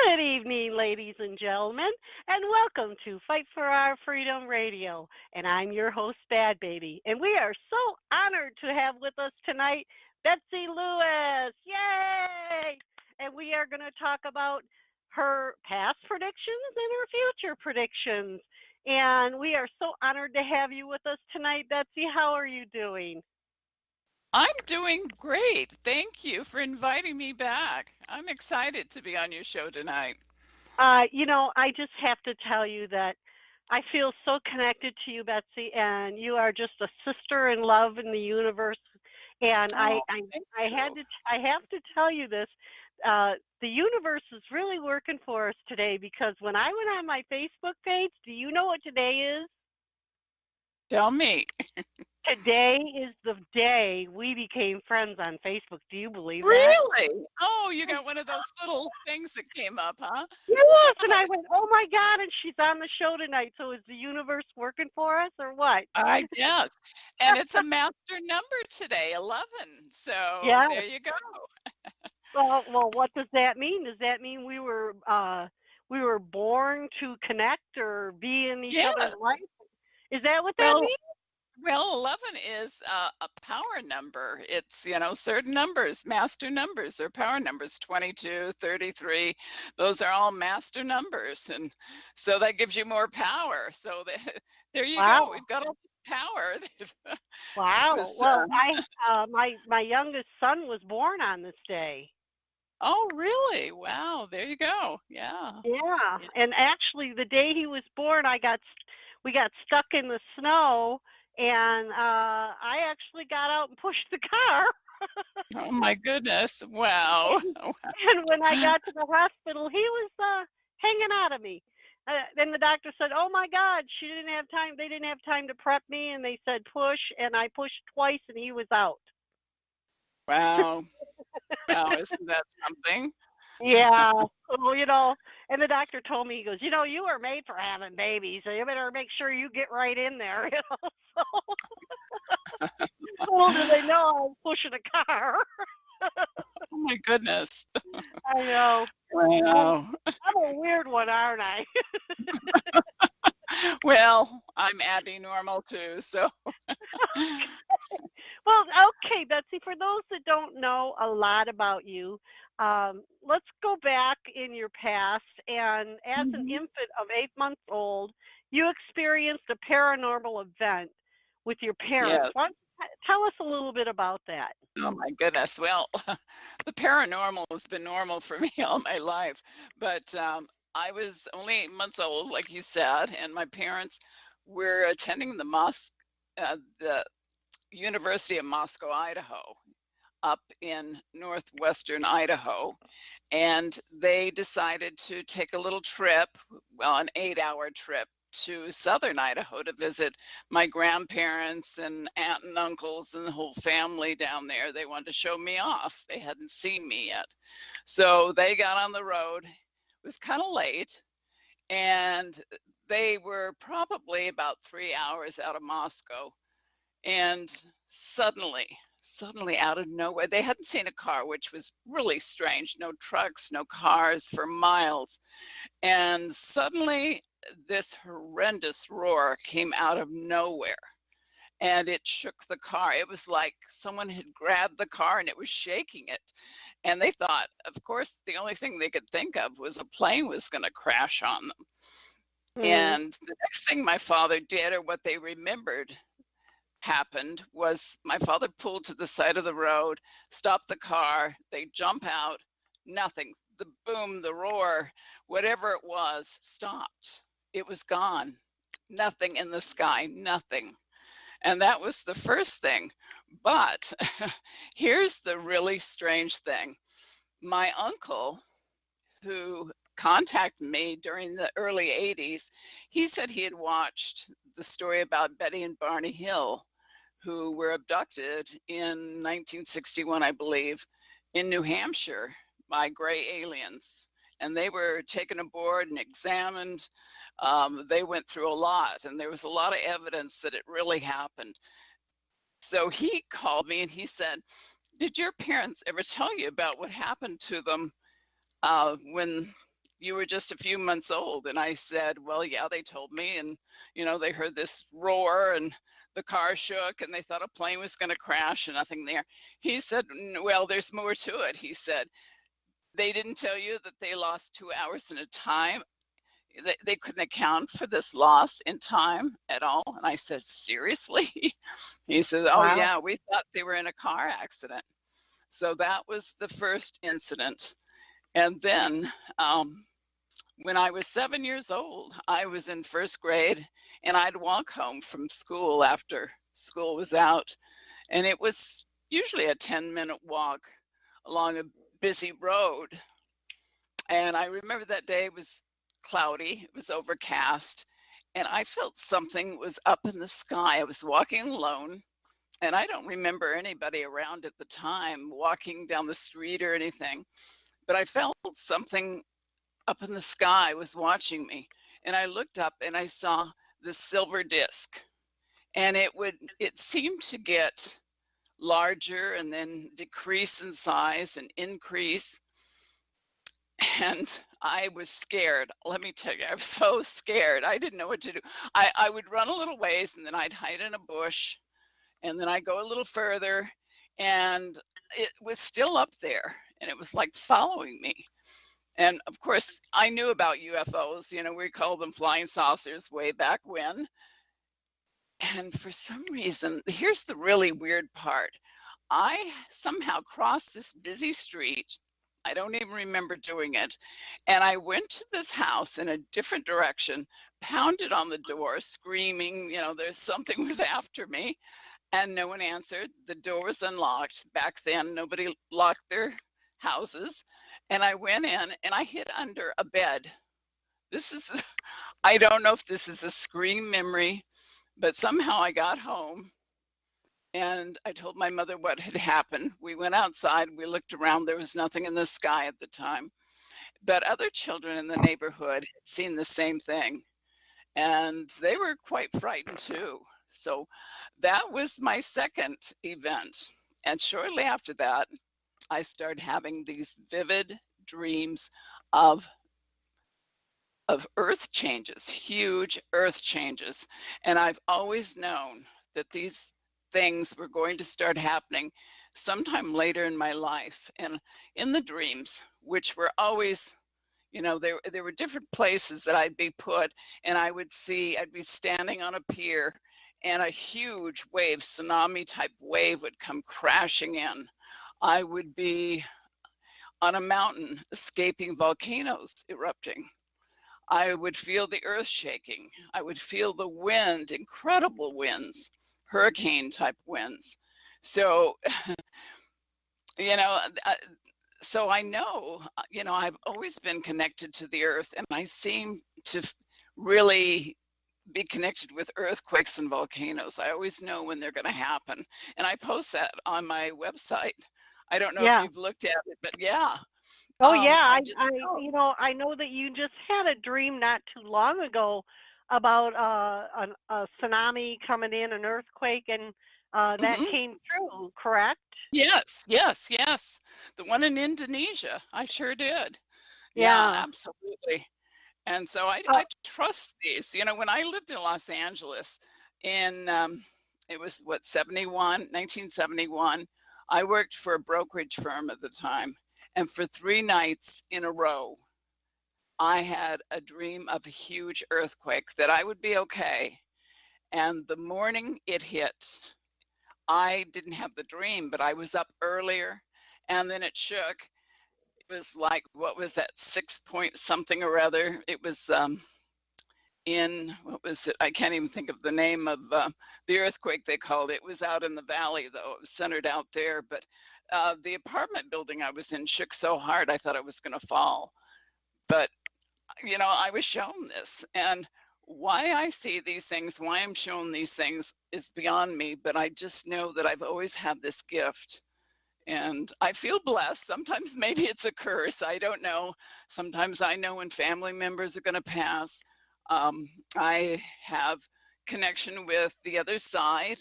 Good evening, ladies and gentlemen, and welcome to Fight for Our Freedom Radio. And I'm your host, Bad Baby. And we are so honored to have with us tonight Betsy Lewis. Yay! And we are going to talk about her past predictions and her future predictions. And we are so honored to have you with us tonight, Betsy. How are you doing? I'm doing great. Thank you for inviting me back. I'm excited to be on your show tonight. I just have to tell you that I feel so connected to you, Betsy, and you are just a sister in love in the universe. And I, Oh, I, thank I had you. to, I have to tell you this. The universe is really working for us today because when I went on my Facebook page, do you know what today is? Tell me. Today is the day we became friends on Facebook. Do you believe that? Really? Oh, you got one of those little things that came up, huh? Yes, and Wow. I went, oh my God, and she's on the show tonight. So is the universe working for us or what? I guess. And it's a master number today, 11. So Yeah. there you go. Well, what does that mean? Does that mean we were born to connect or be in each other's Yeah. life? Is that what that Well, means? Well, 11 is a power number. It's, certain numbers, master numbers or power numbers, 22, 33. Those are all master numbers. And so that gives you more power. So there you go. Wow. We've got all this power that Wow. was, Well, my youngest son was born on this day. oh, really? Wow. There you go. Yeah. Yeah. Yeah. And actually the day he was born, we got stuck in the snow and I actually got out and pushed the car. Oh, my goodness. Wow. And when I got to the hospital, he was hanging out of me. Then the doctor said, "Oh my God, she didn't have time. They didn't have time to prep me, and they said push, and I pushed twice, and he was out." Wow. Wow. Isn't that something? Yeah, well, and the doctor told me, he goes, you were made for having babies, so you better make sure you get right in there. So little did they know I was pushing a car. Oh, my goodness. I know. I'm Wow. I'm a weird one, aren't I? Well, I'm abnormal too, so Well, okay, Betsy, for those that don't know a lot about you, let's go back in your past. And as an Mhm. infant of 8 months old, you experienced a paranormal event with your parents. Yes. Why don't you tell us a little bit about that? Oh my goodness. Well, the paranormal has been normal for me all my life, but I was only 8 months old, like you said, and my parents were attending the University of Moscow, Idaho, up in northwestern Idaho, and they decided to take a little trip, well, an 8-hour trip to southern Idaho to visit my grandparents and aunt and uncles and the whole family down there. They wanted to show me off. They hadn't seen me yet. So they got on the road. It was kind of late, and they were probably about 3 hours out of Moscow, and suddenly out of nowhere, they hadn't seen a car, which was really strange. No trucks, no cars for miles. And suddenly this horrendous roar came out of nowhere, and it shook the car. It was like someone had grabbed the car and it was shaking it. And they thought, of course, the only thing they could think of was a plane was going to crash on them. Hmm. And the next thing my father did, or what they remembered happened, was my father pulled to the side of the road, stopped the car, they jump out, nothing. The boom, the roar, whatever it was, stopped. It was gone. Nothing in the sky, nothing. And that was the first thing. But here's the really strange thing. My uncle, who contacted me during the early 80s, he said he had watched the story about Betty and Barney Hill, who were abducted in 1961, I believe, in New Hampshire by gray aliens. And they were taken aboard and examined. They went through a lot, and there was a lot of evidence that it really happened. So he called me and he said, "Did your parents ever tell you about what happened to them when you were just a few months old. And I said, well, yeah, they told me. And, they heard this roar and the car shook and they thought a plane was going to crash and nothing there. He said, well, there's more to it. He said, they didn't tell you that they lost 2 hours in a time. They couldn't account for this loss in time at all. And I said, seriously? He said, oh, Wow. yeah, we thought they were in a car accident. So that was the first incident. And then when I was 7 years old, I was in first grade and I'd walk home from school after school was out. And it was usually a 10-minute walk along a busy road. And I remember that day was cloudy, it was overcast, and I felt something was up in the sky. I was walking alone, and I don't remember anybody around at the time walking down the street or anything, but I felt something up in the sky was watching me. And I looked up and I saw this silver disc, and it seemed to get larger and then decrease in size and increase. And I was scared. Let me tell you, I was so scared. I didn't know what to do. I would run a little ways and then I'd hide in a bush and then I'd go a little further and it was still up there and it was like following me. And of course, I knew about UFOs. We called them flying saucers way back when. And for some reason, here's the really weird part. I somehow crossed this busy street. I don't even remember doing it. And I went to this house in a different direction, pounded on the door, screaming, there's something was after me. And no one answered. The door was unlocked. Back then, nobody locked their houses. And I went in and I hid under a bed. I don't know if this is a scream memory, but somehow I got home and I told my mother what had happened. We went outside, we looked around, there was nothing in the sky at the time. But other children in the neighborhood had seen the same thing, and they were quite frightened too. So that was my second event. And shortly after that, I started having these vivid dreams of earth changes, huge earth changes. And I've always known that these things were going to start happening sometime later in my life. And in the dreams, which were always, there were different places that I'd be put, and I'd be standing on a pier, and a huge wave, tsunami type wave, would come crashing in. I would be on a mountain escaping volcanoes erupting. I would feel the earth shaking. I would feel the wind, incredible winds, hurricane type winds. So, you know, so I know, I've always been connected to the earth, and I seem to really be connected with earthquakes and volcanoes. I always know when they're going to happen. And I post that on my website. I don't know if Yeah. you've looked at it, but yeah. Oh yeah, I just know. I know that you just had a dream not too long ago about a tsunami coming in, an earthquake, and that Mhm. came true, correct? Yes, yes, yes. The one in Indonesia, I sure did. Yeah, Yeah. absolutely. And so I Oh, trust these. When I lived in Los Angeles in, it was what, 1971, I worked for a brokerage firm at the time. And for 3 nights in a row, I had a dream of a huge earthquake, that I would be okay. And the morning it hit, I didn't have the dream, but I was up earlier and then it shook. It was like, what was that, 6 point something or other? It was what was it? I can't even think of the name of the earthquake they called it. It was out in the valley, though. It was centered out there. But the apartment building I was in shook so hard, I thought I was going to fall. But, I was shown this. And why I see these things, why I'm shown these things is beyond me. But I just know that I've always had this gift. And I feel blessed. Sometimes maybe it's a curse. I don't know. Sometimes I know when family members are going to pass. I have connection with the other side.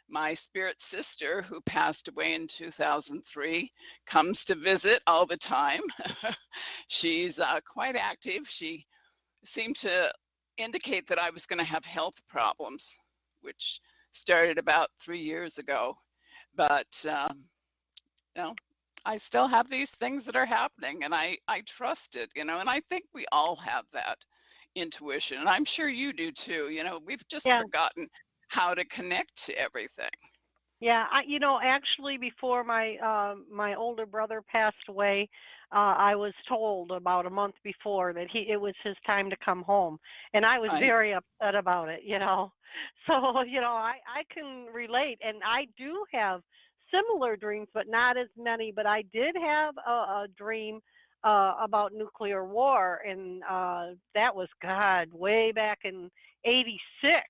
my spirit sister, who passed away in 2003, comes to visit all the time. She's quite active. She seemed to indicate that I was going to have health problems, which started about 3 years ago. But you know, I still have these things that are happening, and I trust it, and I think we all have that intuition, and I'm sure you do too. We've just Yeah. forgotten how to connect to everything. Yeah, actually, before my older brother passed away, I was told about a month before that it was his time to come home, and I was Right, very upset about it. So I can relate, and I do have similar dreams, but not as many. But I did have a dream about nuclear war, and that was God way back in '86.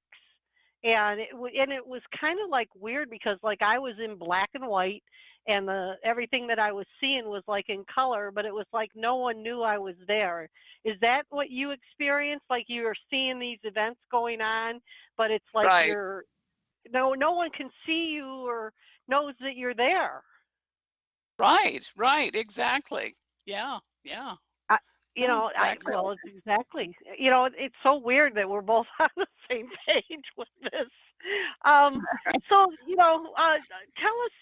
And it was kind of like weird because like I was in black and white, and the everything that I was seeing was like in color, but it was like no one knew I was there. Is that what you experienced? Like you were seeing these events going on, but it's like right, you're no one can see you or knows that you're there. right, exactly. Yeah, yeah, I, no, I exactly. well, it's exactly. It's so weird that we're both on the same page with this. Um, so tell us.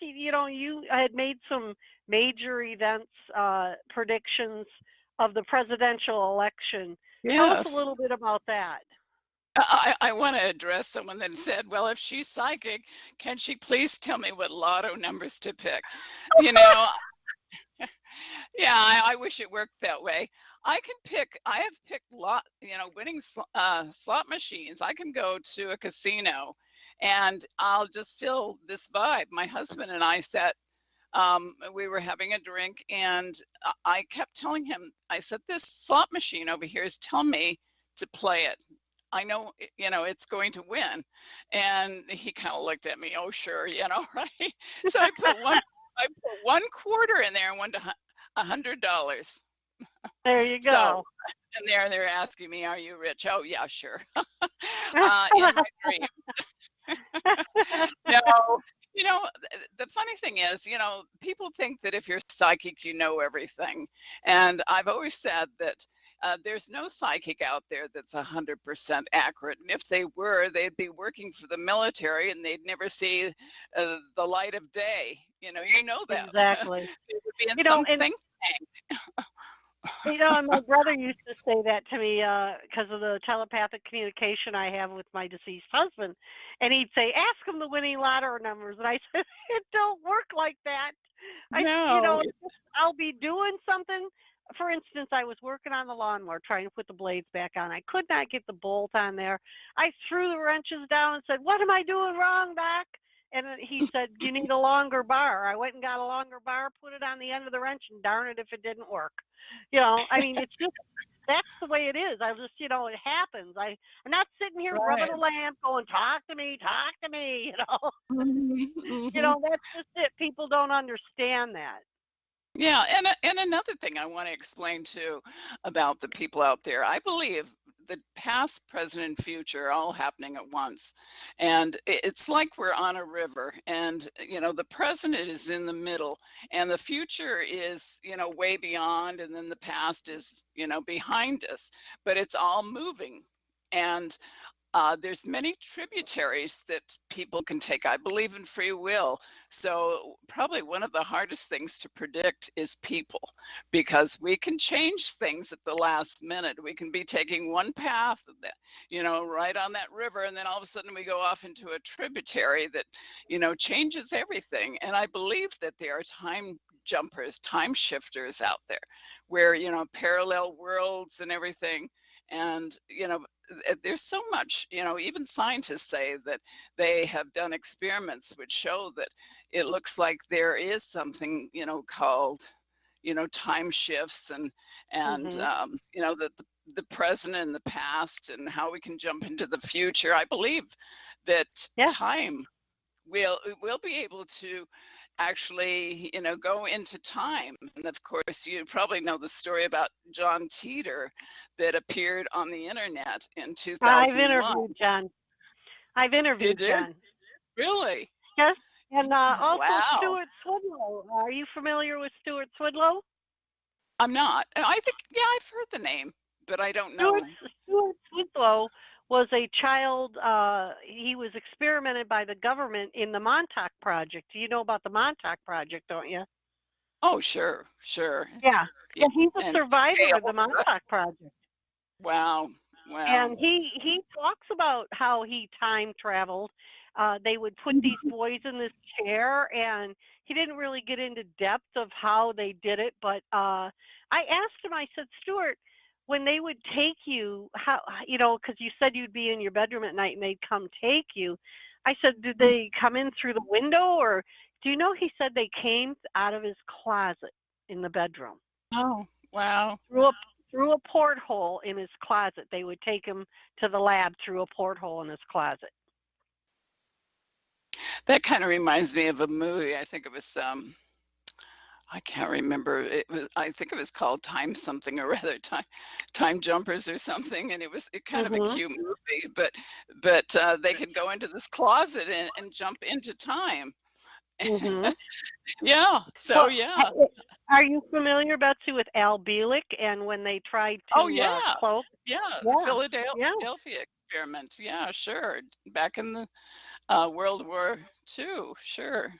You had made some major events predictions of the presidential election. Tell us a Yes. little bit about that. I want to address someone that said, well, if she's psychic, can she please tell me what lotto numbers to pick? You know, Yeah, I wish it worked that way. I have picked winning slot machines. I can go to a casino and I'll just feel this vibe. My husband and I we were having a drink and I kept telling him, I said, this slot machine over here is telling me to play it. I know, it's going to win. And he kind of looked at me, oh, sure, right? So I put 1 quarter in there and won $100. There you So, go. and they're asking me, are you rich? Oh, yeah, sure. In my dream. No, the funny thing is, people think that if you're psychic, you know everything. And I've always said that there's no psychic out there that's 100% accurate. And if they were, they'd be working for the military and they'd never see the light of day. You know that. Exactly. They would be in You know, some and think tank. And my brother used to say that to me because of the telepathic communication I have with my deceased husband, and he'd say, "Ask him the winning lotto numbers," and I said, "It don't work like that." No. I'll be doing something. For instance, I was working on the lawnmower trying to put the blades back on. I could not get the bolt on there. I threw the wrenches down and said, "What am I doing wrong, Doc?" And he said, "You need a longer bar." I went and got a longer bar, put it on the end of the wrench, and darn it if it didn't work. It's just that's the way it is. It happens. I'm not sitting here rubbing a Right. lamp going, talk to me. Mhm, mhm. That's just it. People don't understand that. Yeah, and another thing I want to explain too about the people out there. I believe the past, present, and future are all happening at once. And it's like we're on a river and the present is in the middle and the future is, way beyond and then the past is, behind us, but it's all moving. And there's many tributaries that people can take. I believe in free will. So probably one of the hardest things to predict is people because we can change things at the last minute. We can be taking one path, right on that river, and then all of a sudden we go off into a tributary that, changes everything. And I believe that there are time jumpers, time shifters out there where, parallel worlds and everything. And, there's so much, even scientists say that they have done experiments which show that it looks like there is something, called, time shifts and Mhm. the present and the past and how we can jump into the future. I believe that Yeah. time we'll be able to actually go into time. And of course you probably know the story about John Teeter that appeared on the internet in I've 2001. interviewed John. I've interviewed Did you John. really? Yes. And also Wow. Stuart Swidlow. Are you familiar with Stuart Swidlow? I'm not. I think, yeah, I've heard the name, but I don't Stuart, know. Stuart Swidlow was a child. He was experimented by the government in the Montauk Project. You know about the Montauk Project, don't you? Oh, sure, sure. Yeah. Yeah. So he's a And survivor of the Aorta. Montauk Project. Wow. Wow. And he talks about how he time traveled. They would put these boys in this chair, and he didn't really get into depth of how they did it. But I asked him. I said, Stuart, when they would take you, how because you said you'd be in your bedroom at night and they'd come take you. I said, did they come in through the window, or do you know? He said they came out of his closet in the bedroom Oh, wow. through a through a porthole in his closet. They would take him to the lab through a porthole in his closet. That kind of reminds me of a movie. I think it was I can't remember. It was, I think it was called Time something or rather Time Jumpers or something, and it kind of a Mhm. cute movie, but they could go into this closet and jump into time. Mhm. Yeah. So Well, yeah. are you familiar, Betsy, with Al Bielek and when they tried Oh to yeah. cloak? Yeah. The Yeah. Yeah. Philadelphia experiment. Yeah, sure. Back in the World War II. Sure.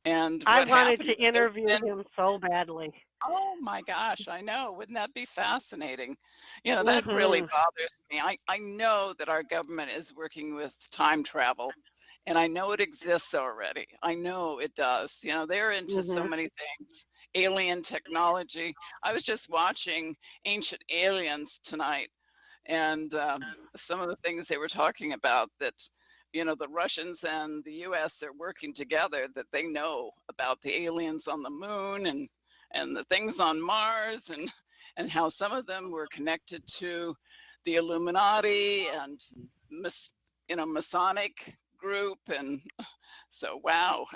And I what wanted happened to was they interview went in. him so badly. Oh my gosh, I know. Wouldn't that be fascinating? You know, that really Mhm. bothers me. I know that our government is working with time travel, and I know it exists already. I know it does. You know, they're into so Mhm. many things, alien technology. I was just watching Ancient Aliens tonight, and some of the things they were talking about that, you know, the Russians and the US are working together, that they know about the aliens on the moon and the things on Mars, and how some of them were connected to the Illuminati and you know, Masonic group. And so wow.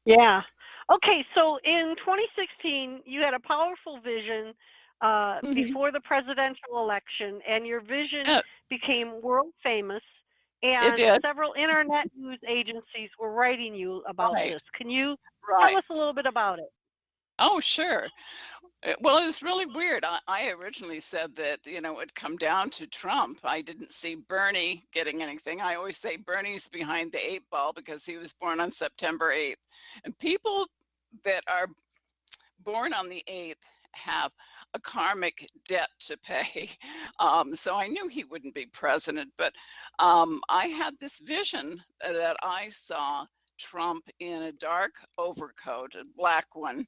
Yeah. Okay, so in 2016, you had a powerful vision Mhm. before the presidential election, and your vision Yeah, became world famous, it and did. several internet news agencies were writing you about Right, this. Can you tell right. us a little bit about it? Oh, sure. Well, it was really weird. I originally said that, you know, it would come down to Trump. I didn't see Bernie getting anything. I always say Bernie's behind the eight ball because he was born on September 8th. And people that are born on the 8th have a karmic debt to pay. So I knew he wouldn't be president, but I had this vision that I saw Trump in a dark overcoat, a black one,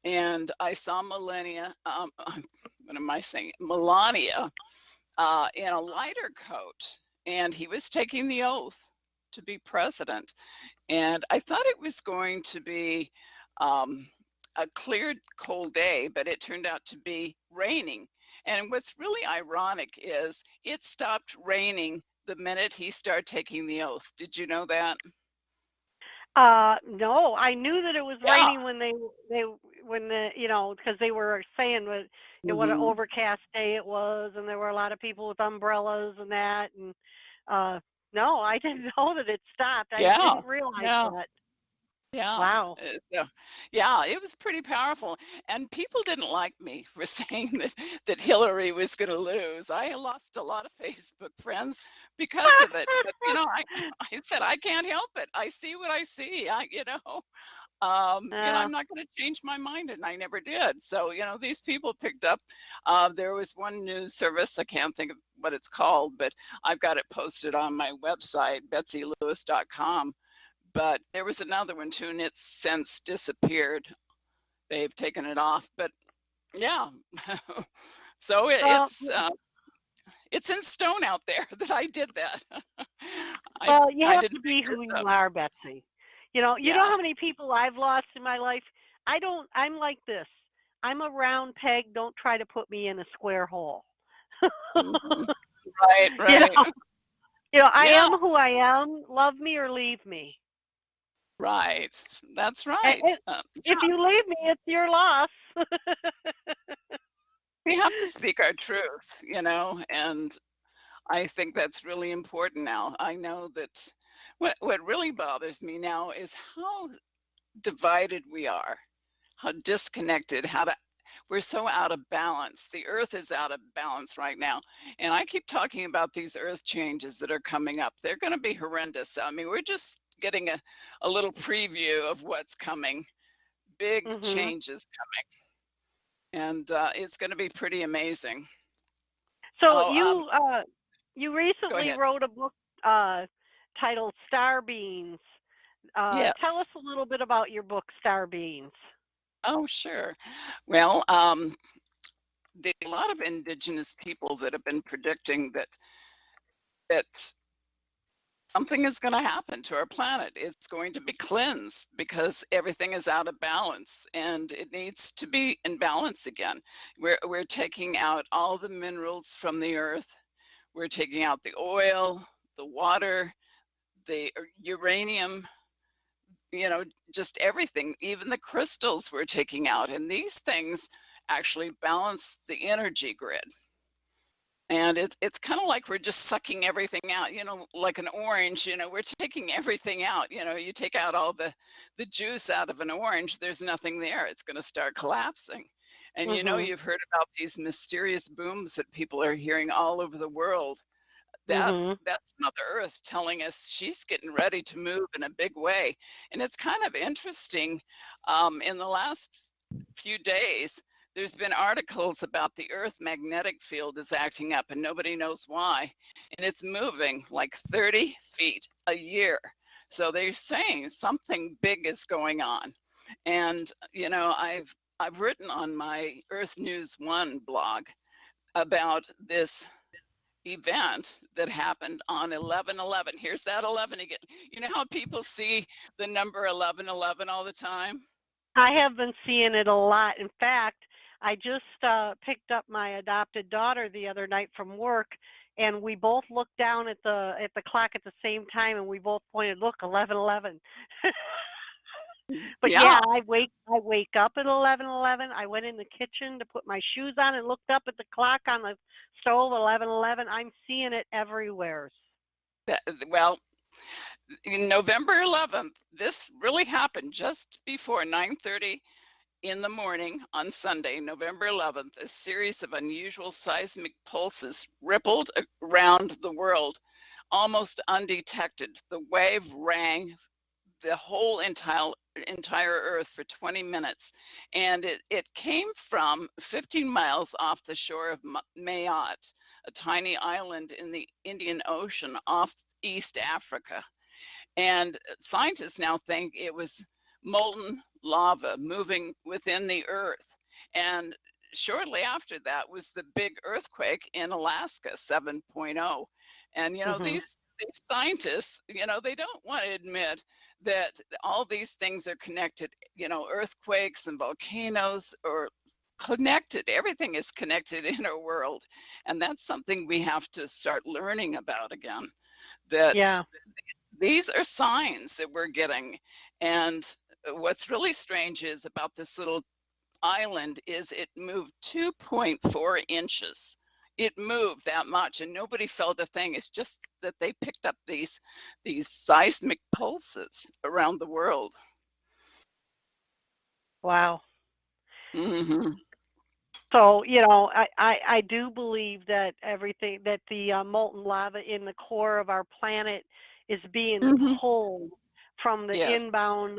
and I saw what am I saying? Melania in a lighter coat, and he was taking the oath to be president. And I thought it was going to be um, a clear, cold day, but it turned out to be raining. And what's really ironic is it stopped raining the minute he started taking the oath. Did you know that? No, I knew that it was Yeah. raining when they when the because they were saying what an Hmm. overcast day it was, and there were a lot of people with umbrellas and that, and uh, no, I didn't know that it stopped. I Yeah. didn't realize Yeah. that. Yeah. Wow. So, yeah, it was pretty powerful. And people didn't like me for saying that Hillary was going to lose. I lost a lot of Facebook friends because of it. But you know, I said I can't help it. I see what I see. You know, Yeah. I'm not going to change my mind, and I never did. So, you know, these people picked up. There was one news service, I can't think of what it's called, but I've got it posted on my website, BetsyLewis.com. But there was another one too, and it's since disappeared. They've taken it off. But yeah, so Well, it's in stone out there that I did that. I well, you I have didn't to make be who this you up. are, Betsy. You know Yeah. how many people I've lost in my life? I don't. I'm like this. I'm a round peg. Don't try to put me in a square hole. Hmm. Right. you Right. know, I Yeah. am who I am. Love me or leave me. Right. That's And right. if you leave me, it's your loss. We have to speak our truth, you know, and I think that's really important now. I know that What really bothers me now is how divided we are, how disconnected, we're so out of balance. The earth is out of balance right now. And I keep talking about these earth changes that are coming up. They're going to be horrendous. I mean, we're just getting a little preview of what's coming. Big Mhm. changes coming. And it's going to be pretty amazing. So Oh, you go recently ahead. wrote a book uh titled Star Beings. Tell us Yes. a little bit about your book Star Beings. Oh, sure. Well, there are a lot of indigenous people that have been predicting that something is going to happen to our planet. It's going to be cleansed because everything is out of balance and it needs to be in balance again. We're taking out all the minerals from the earth. We're taking out the oil, the water, the uranium, just everything, even the crystals we're taking out. And these things actually balance the energy grid. And it's kind of like we're just sucking everything out, like an orange, we're taking everything out. You take out all the juice out of an orange, there's nothing there. It's going to start collapsing. And Mhm. you've heard about these mysterious booms that people are hearing all over the world. That Mhm. that's Mother Earth telling us she's getting ready to move in a big way. And it's kind of interesting. In the last few days, there's been articles about the Earth magnetic field is acting up and nobody knows why. And it's moving like 30 feet a year. So they're saying something big is going on. And, I've written on my Earth News One blog about this event that happened on 11/11. Here's that 11 again. You know how people see the number 11/11 all the time? I have been seeing it a lot. In fact, I just picked up my adopted daughter the other night from work, and we both looked down at the clock at the same time, and we both pointed, "Look, 11:11." But yeah, Yeah. I wake up at 11:11. I went in the kitchen to put my shoes on and looked up at the clock on the stove, 11:11. I'm seeing it everywhere. Well, in November 11th, this really happened just before 9:30 in the morning on Sunday, November 11th. A series of unusual seismic pulses rippled around the world, almost undetected. The wave rang the whole entire earth for 20 minutes, and it came from 15 miles off the shore of Mayotte, a tiny island in the Indian Ocean off East Africa. And scientists now think it was molten lava moving within the earth. And shortly after that was the big earthquake in Alaska, 7.0. And Mhm. these scientists, they don't want to admit that all these things are connected. Earthquakes and volcanoes are connected. Everything is connected in our world, and that's something we have to start learning about again. That Yeah. these are signs that we're getting. And what's really strange is about this little island is it moved 2.4 inches. It moved that much and nobody felt a thing. It's just that they picked up these seismic pulses around the world. Wow. Hmm. So, I do believe that everything that the molten lava in the core of our planet is being Hmm. pulled from the Yes. inbound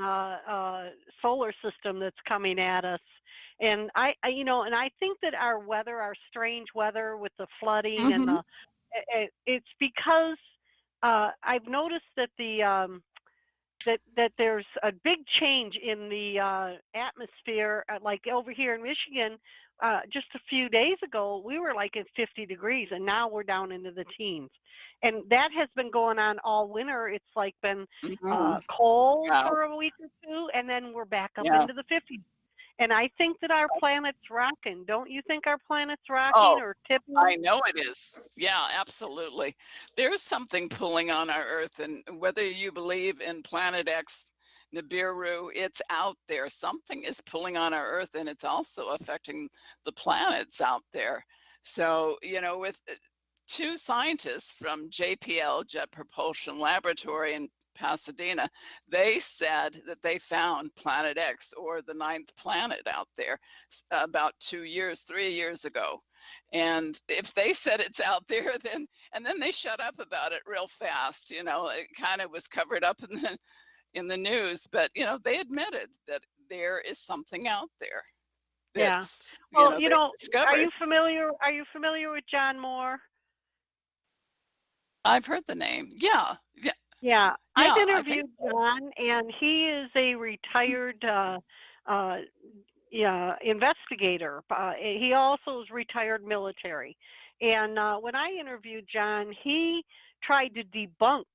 solar system that's coming at us. And and I think that our weather, our strange weather with the flooding and Hmm. it's because I've noticed that that there's a big change in the atmosphere. Like over here in Michigan, just a few days ago, we were like at 50 degrees, and now we're down into the teens. And that has been going on all winter. It's like been Hmm. cold Wow. for a week or two, and then we're back up Yeah. into the 50s. And I think that our planet's rocking. Don't you think our planet's rocking Oh, or tipping? I know it is. Yeah, absolutely. There's something pulling on our Earth, and whether you believe in Planet X, Nibiru, it's out there. Something is pulling on our Earth, and it's also affecting the planets out there. So, with two scientists from JPL, Jet Propulsion Laboratory in Pasadena, they said that they found Planet X, or the ninth planet out there, about 3 years ago. And if they said it's out there, then they shut up about it real fast. It kind of was covered up in the news, but they admitted that there is something out there Yeah. that's Well, they discovered. are you familiar with John Moore? I've heard the name. Yeah, yeah, Yeah, I've yeah. I think. interviewed John, and he is a retired uh, yeah, investigator. He also is retired military. And when I interviewed John, he tried to debunk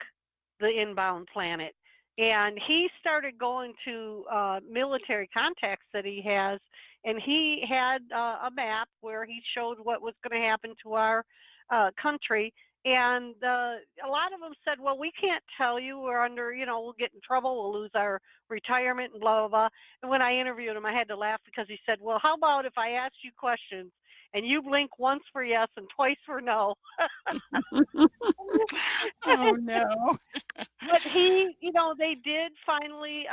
the inbound planet. And he started going to military contacts that he has, and he had a map where he showed what was going to happen to our country. And a lot of them said, well, we can't tell you. We're under, we'll get in trouble. We'll lose our retirement and blah, blah, blah. And when I interviewed him, I had to laugh because he said, well, how about if I asked you questions and you blink once for yes and twice for no? Oh no. But they did finally,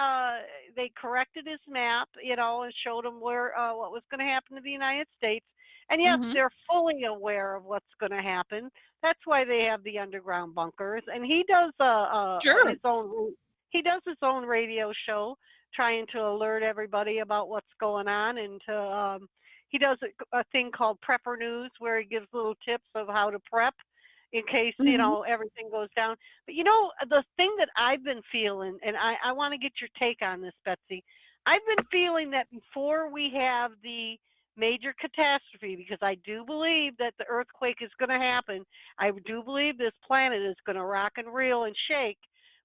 they corrected his map, and showed him where what was going to happen to the United States. And yes, Hmm. they're fully aware of what's going to happen. That's why they have the underground bunkers. And he does Sure. his own radio show, trying to alert everybody about what's going on, and he does a thing called Prepper News, where he gives little tips of how to prep in case Hmm. everything goes down. But the thing that I've been feeling, and I want to get your take on this, Betsy. I've been feeling that before we have the major catastrophe, because I do believe that the earthquake is going to happen. I do believe this planet is going to rock and reel and shake.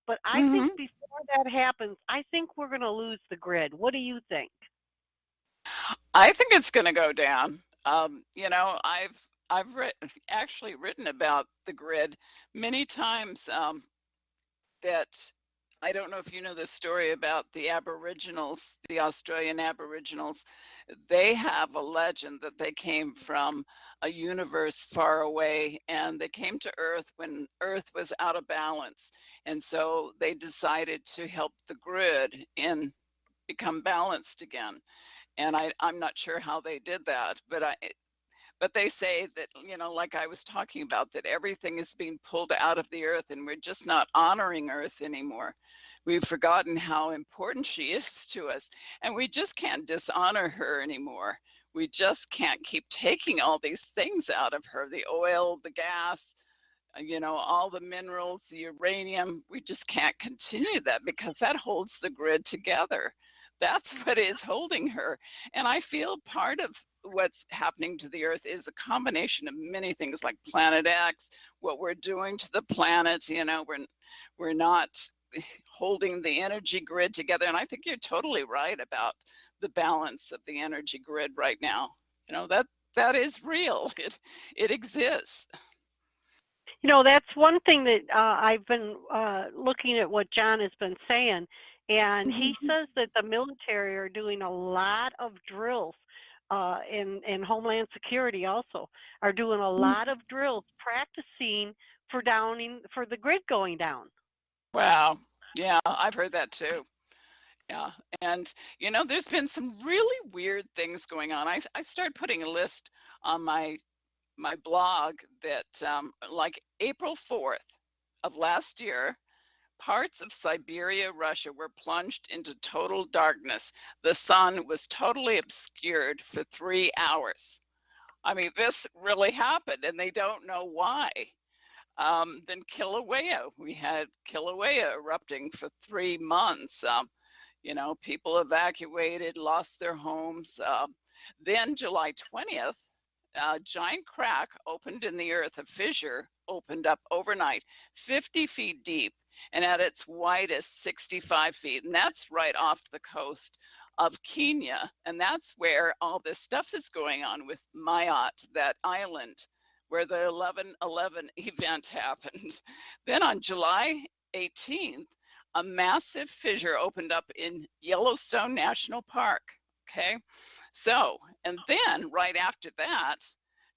But I think Hmm. before that happens, I think we're going to lose the grid. What do you think? I think it's going to go down. I've actually written about the grid many times. That I don't know if you know the story about the Aboriginals, the Australian Aboriginals. They have a legend that they came from a universe far away, and they came to Earth when Earth was out of balance. And so they decided to help the grid in become balanced again. And I'm not sure how they did that, but they say that, like I was talking about, that everything is being pulled out of the earth and we're just not honoring earth anymore. We've forgotten how important she is to us, and we just can't dishonor her anymore. We just can't keep taking all these things out of her, the oil, the gas, all the minerals, the uranium. We just can't continue that because that holds the grid together. That's what is holding her. And I feel part of what's happening to the earth is a combination of many things, like Planet X, what we're doing to the planet. We're not holding the energy grid together. And I think you're totally right about the balance of the energy grid right now. That is real. It exists. That's one thing that I've been looking at what John has been saying, and he Mhm. says that the military are doing a lot of drills, and Homeland Security also are doing a lot of drills, practicing for the grid going down. Wow. Yeah, I've heard that too. Yeah. And, there's been some really weird things going on. I started putting a list on my blog that, like April 4th of last year, parts of Siberia, Russia were plunged into total darkness. The sun was totally obscured for 3 hours. I mean, this really happened, and they don't know why. Then Kilauea, we had Kilauea erupting for 3 months. People evacuated, lost their homes. Then July 20th, a giant crack opened in the earth, a fissure opened up overnight, 50 feet deep, and at its widest, 65 feet. And that's right off the coast of Kenya. And that's where all this stuff is going on with Mayotte, that island where the 11/11 event happened. Then on July 18th, a massive fissure opened up in Yellowstone National Park. Okay. So, and then right after that,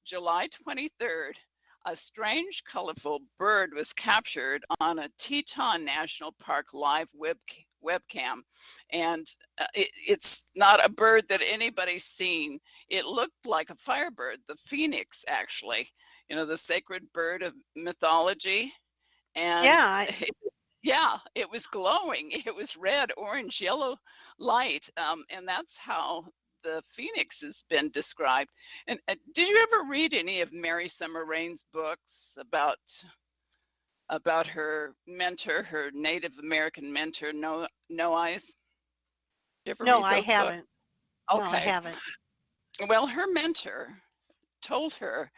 July 23rd, a strange, colorful bird was captured on a Teton National Park live webcam. And it's not a bird that anybody's seen. It looked like a firebird, the phoenix, actually, the sacred bird of mythology. And Yeah, yeah, it was glowing. It was red, orange, yellow light. And that's how the phoenix has been described. And did you ever read any of Mary Summer Rain's books about her mentor, her Native American mentor, No Eyes? You ever no, read I those books? haven't. No, I Okay. haven't. Well, her mentor told her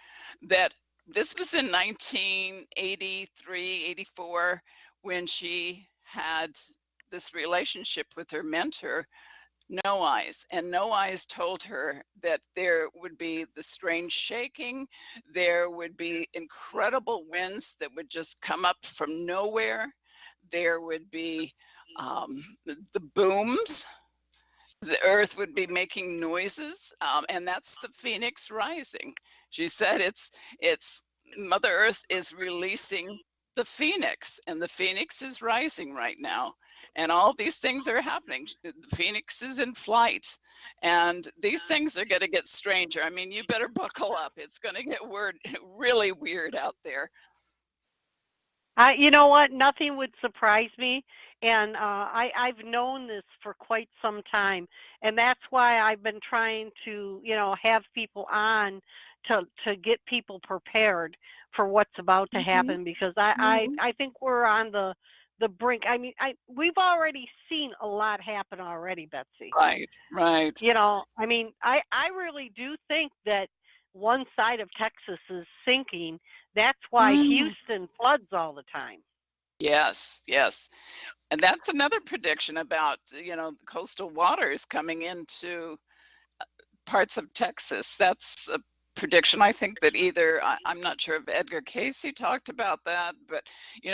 that this was in 1983, 84, when she had this relationship with her mentor, No Eyes. And No Eyes told her that there would be the strange shaking, there would be incredible winds that would just come up from nowhere, there would be the booms, the earth would be making noises, and that's the phoenix rising. She said it's Mother Earth is releasing the phoenix, and the phoenix is rising right now, and all these things are happening. The phoenix is in flight, and these things are going to get stranger. I mean, you better buckle up. It's going to get really weird out there. You know what? Nothing would surprise me, and I've known this for quite some time, and that's why I've been trying to, have people on to get people prepared for what's about to Hmm. happen because I think we're on the brink. I mean, we've already seen a lot happen already, Betsy. Right, right. I mean, I really do think that one side of Texas is sinking. That's why Mm. Houston floods all the time. Yes, yes. And that's another prediction about, coastal waters coming into parts of Texas. That's a prediction. I think that I'm not sure if Edgar Casey talked about that, but,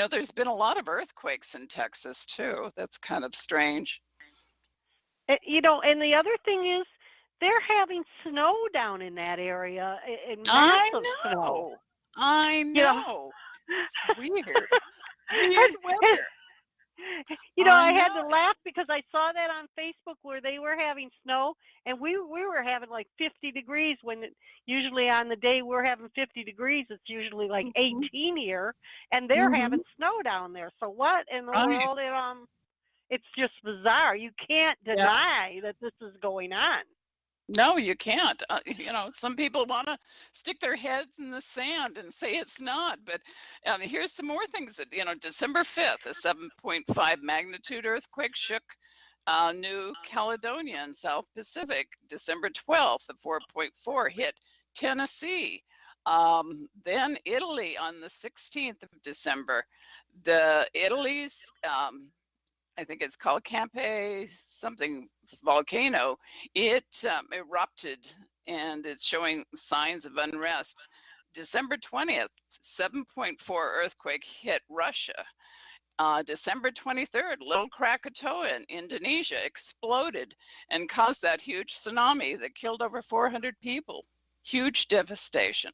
there's been a lot of earthquakes in Texas too. That's kind of strange. And the other thing is they're having snow down in that area, I massive snow. know. I You know, know. It's weird. Weird and, and weather. I I had know. to laugh because I saw that on Facebook where they were having snow, and we were having like 50 degrees usually on the day we're having 50 degrees, it's usually like Hmm. 18 here, and they're Hmm. having snow down there. So what in the Right. world? It's just bizarre. You can't Yeah. deny that this is going on. No, you can't. Some people want to stick their heads in the sand and say it's not. But here's some more things that, December 5th, a 7.5 magnitude earthquake shook New Caledonia and South Pacific. December 12th, a 4.4 hit Tennessee. Then Italy on the 16th of December. The Italy's I think it's called Campe something volcano. It erupted and it's showing signs of unrest. December 20th, 7.4 earthquake hit Russia. December 23rd, Little Krakatoa in Indonesia exploded and caused that huge tsunami that killed over 400 people. Huge devastation.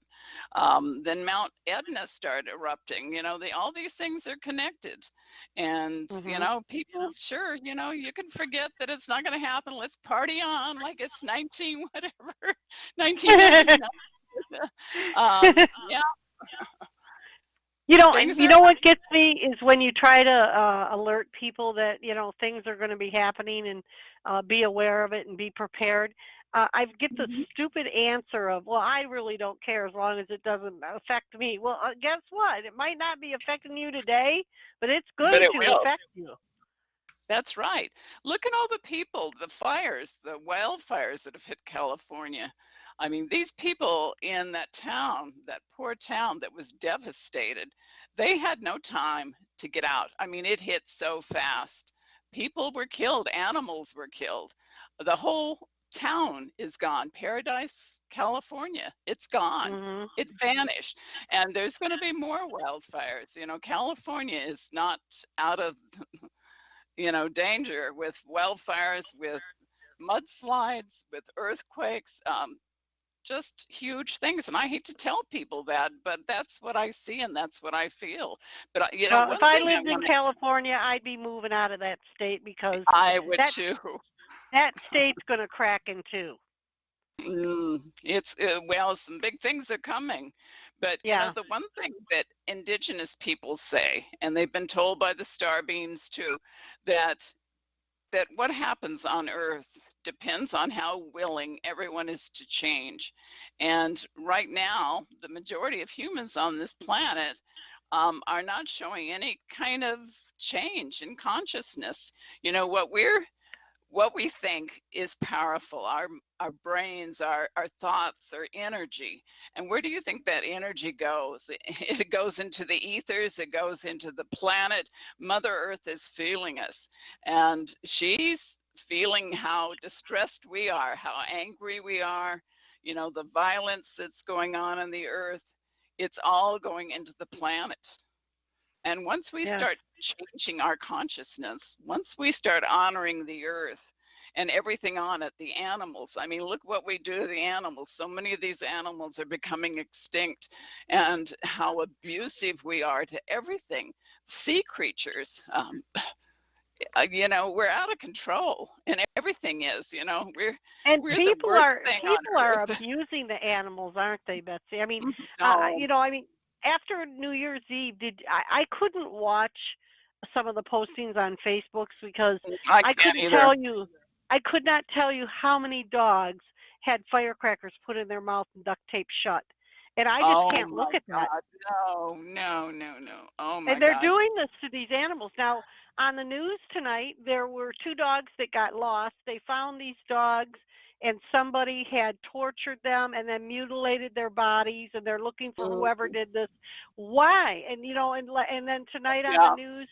Then Mount Etna started erupting. All these things are connected. And, Hmm. people, sure, you can forget that it's not going to happen. Let's party on like it's 19, whatever, 1999. Yeah, things You are know what gets me is when you try to alert people that things are going to be happening and be aware of it and be prepared. I get the happening. stupid answer of, "Well, I really don't care as long as it doesn't affect me." Well, guess what? It might not be affecting you today, but it's But going it to will. affect you. That's right. Look at all the people, the fires, the wildfires that have hit California. I mean, these people in that town, that poor town that was devastated, they had no time to get out. I mean, it hit so fast. People were killed, animals were killed. The whole town is gone. Paradise, California, it's gone. Hmm. It vanished. And there's going to be more wildfires. California is not out of danger with wildfires, with mudslides, with earthquakes. just huge things. And I hate to tell people that, but that's what I see and that's what I feel. But Well, if one I thing I lived in want California, I'd be moving out of that state because I would that too. that state's going to crack in two. It's well, some big things are coming, but Yeah, the one thing that indigenous people say, and they've been told by the star beings too, that what happens on Earth depends on how willing everyone is to change. And right now, the majority of humans on this planet are not showing any kind of change in consciousness. What we think is powerful, our brains, our thoughts, our energy. And where do you think that energy goes? It goes into the ethers, it goes into the planet. Mother Earth is feeling us, and she's feeling how distressed we are, how angry we are, the violence that's going on the earth. It's all going into the planet. And once we yes. start changing our consciousness, once we start honoring the earth and everything on it, the animals, I mean, look what we do to the animals. So many of these animals are becoming extinct, and how abusive we are to everything. Sea creatures, we're out of control, and everything is, And we're the worst thing on people are earth. abusing the animals, aren't they, Betsy? I mean, No, I mean, after New Year's Eve, I couldn't watch some of the postings on Facebooks because I I can't couldn't either. tell you, I could not tell you how many dogs had firecrackers put in their mouth and duct tape shut, and I just Oh can't look my at that. God, no, no, no, no. Oh my And they're God. doing this to these animals. Now, on the news tonight, there were two dogs that got lost. They found these dogs, and somebody had tortured them and then mutilated their bodies, and they're looking for whoever Mm, did this. Why? And and then tonight on the yeah. news,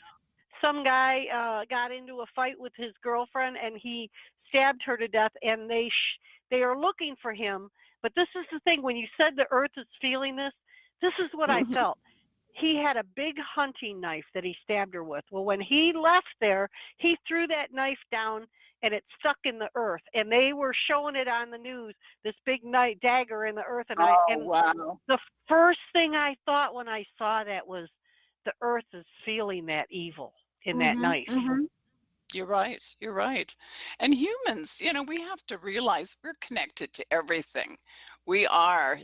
some guy got into a fight with his girlfriend, and he stabbed her to death. And they are looking for him. But this is the thing: when you said the earth is feeling this, this is what I Mhm. felt. He had a big hunting knife that he stabbed her with. Well, when he left there, he threw that knife down and it stuck in the earth. And they were showing it on the news, this big knife dagger in the earth. Oh, And wow. the first thing I thought when I saw that was the earth is feeling that evil in that Hmm. knife. Hmm. You're right. You're right. And humans, we have to realize we're connected to everything. We are,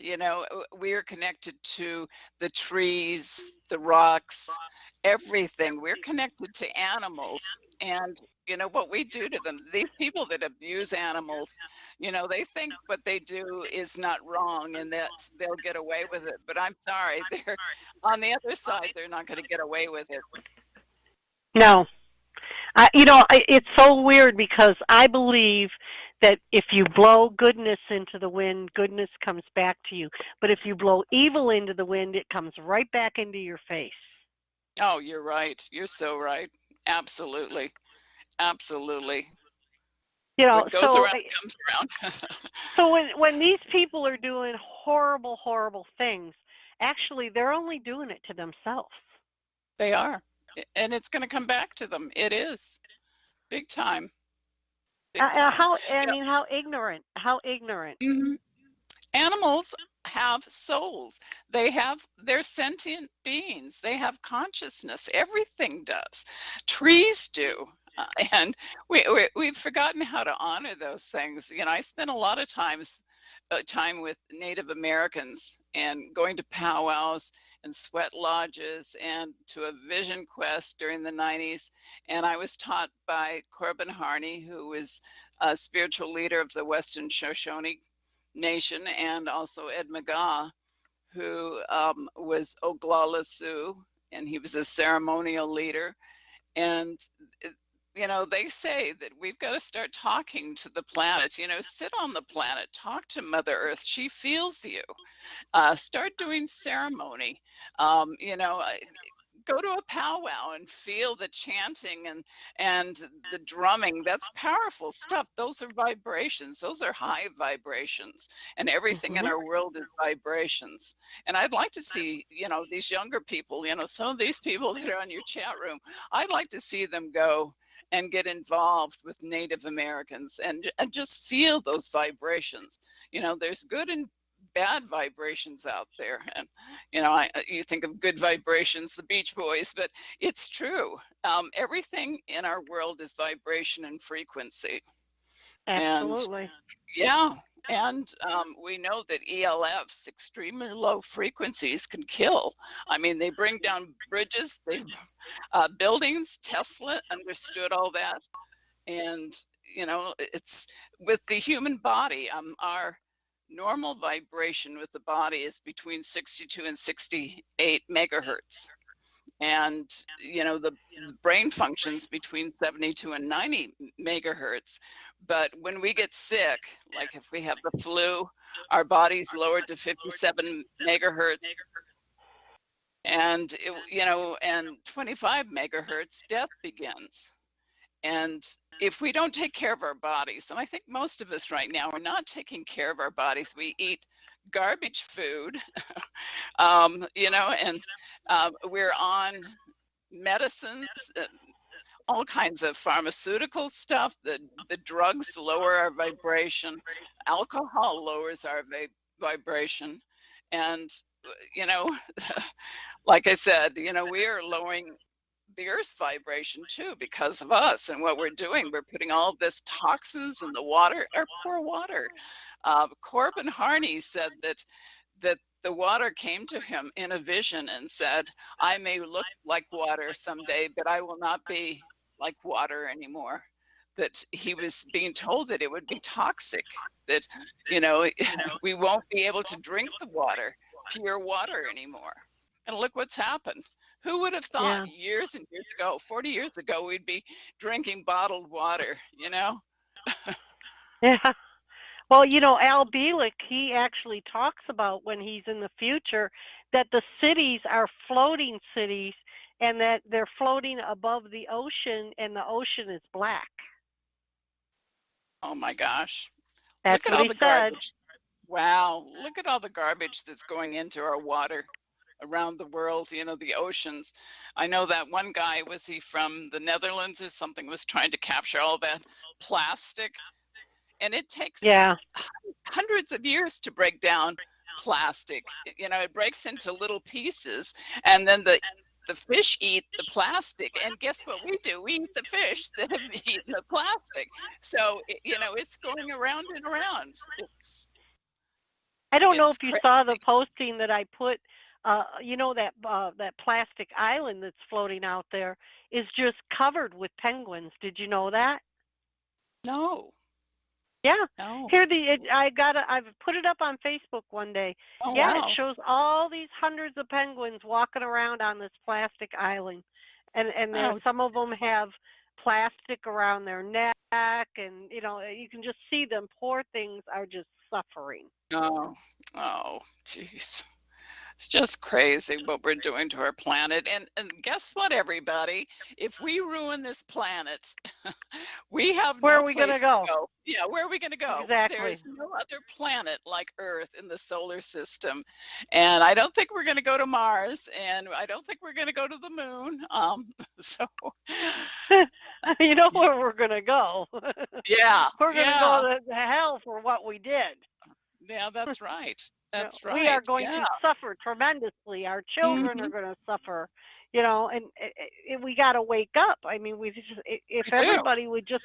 we are connected to the trees, the rocks, everything. We're connected to animals. And, what we do to them, these people that abuse animals, they think what they do is not wrong and that they'll get away with it. But I'm sorry, they're on the other side, they're not going to get away with it. No, it's so weird because I believe that if you blow goodness into the wind, goodness comes back to you. But if you blow evil into the wind, it comes right back into your face. Oh, you're right. You're so right. Absolutely. Absolutely. What goes So around comes around. when these people are doing horrible, horrible things, actually they're only doing it to themselves. They are. And it's going to come back to them. It is. Big time. Big time. How I You mean, how ignorant? How ignorant? Mhm. Animals have souls. They're sentient beings. They have consciousness. Everything does. Trees do. And we've forgotten how to honor those things. I spent a lot of time with Native Americans and going to powwows and sweat lodges and to a vision quest during the 90s. And I was taught by Corbin Harney, who was a spiritual leader of the Western Shoshone Nation, and also Ed McGaw, who was Oglala Sioux, and he was a ceremonial leader. And they say that we've got to start talking to the planet. Sit on the planet, talk to Mother Earth. She feels you. Start doing ceremony. Um, you know, uh, Go to a powwow and feel the chanting and the drumming. That's powerful stuff. Those are vibrations. Those are high vibrations, and everything in Hmm. our world is vibrations. And I'd like to see, these younger people, some of these people that are on your chat room, I'd like to see them go and get involved with Native Americans and just feel those vibrations. There's good bad vibrations out there. And you think of good vibrations, the Beach Boys, but it's true. Everything in our world is vibration and frequency. And Absolutely. yeah, and we know that ELFs, extremely low frequencies, can kill. I mean, they bring down bridges, they buildings. Tesla understood all that. And it's with the human body, our normal vibration with the body is between 62 and 68 megahertz. And the brain functions between 72 and 90 megahertz. But when we get sick, like if we have the flu, our body's lowered to 57 megahertz. And and 25 megahertz, death begins. And if we don't take care of our bodies, and I think most of us right now are not taking care of our bodies, we eat garbage food, and we're on medicines, all kinds of pharmaceutical stuff. The drugs lower our vibration. Alcohol lowers our vibration. And, you know, like I said, we are lowering the earth's vibration too because of us and what we're doing. We're putting all this toxins in the water, our poor water. Corbin Harney said that the water came to him in a vision and said, I may look like water someday, but I will not be like water anymore. That he was being told that it would be toxic, that, we won't be able to drink the water, pure water anymore. And look what's happened. Who would have thought Yeah. years and years ago, 40 years ago, we'd be drinking bottled water, Yeah. Well, Al Bielek, he actually talks about when he's in the future that the cities are floating cities and that they're floating above the ocean and the ocean is black. Oh my gosh. That's Look at what all he the said. garbage. Wow. Look at all the garbage that's going into our water around the world, the oceans. I know that one guy, was he from the Netherlands or something, was trying to capture all that plastic. And it takes Yeah. hundreds of years to break down plastic. It breaks into little pieces, and then the fish eat the plastic. And guess what we do? We eat the fish that have eaten the plastic. So, it's going around and around. I don't know It's if you crazy. saw the posting that I put. That plastic island that's floating out there is just covered with penguins. Did you know that? No, Yeah. no. I've put it up on Facebook one day. Oh, Yeah, it wow. shows all these hundreds of penguins walking around on this plastic island. And there Oh, some of them have plastic around their neck, and you can just see them. Poor things are just suffering. no. Oh, jeez. It's just crazy what we're doing to our planet. And guess what, everybody? If we ruin this planet, we have Where no are we going to place to go? go. Yeah, where are we going to go? Exactly. There's no other planet like Earth in the solar system. And I don't think we're going to go to Mars, and I don't think we're going to go to the moon. So, You know where we're going to go. yeah, We're going to go yeah, to hell for what we did. yeah, that's right. That's We are right. going Yeah. to suffer tremendously. Our children are Hmm. going to suffer, and we got to wake up. I mean, if We do. everybody would just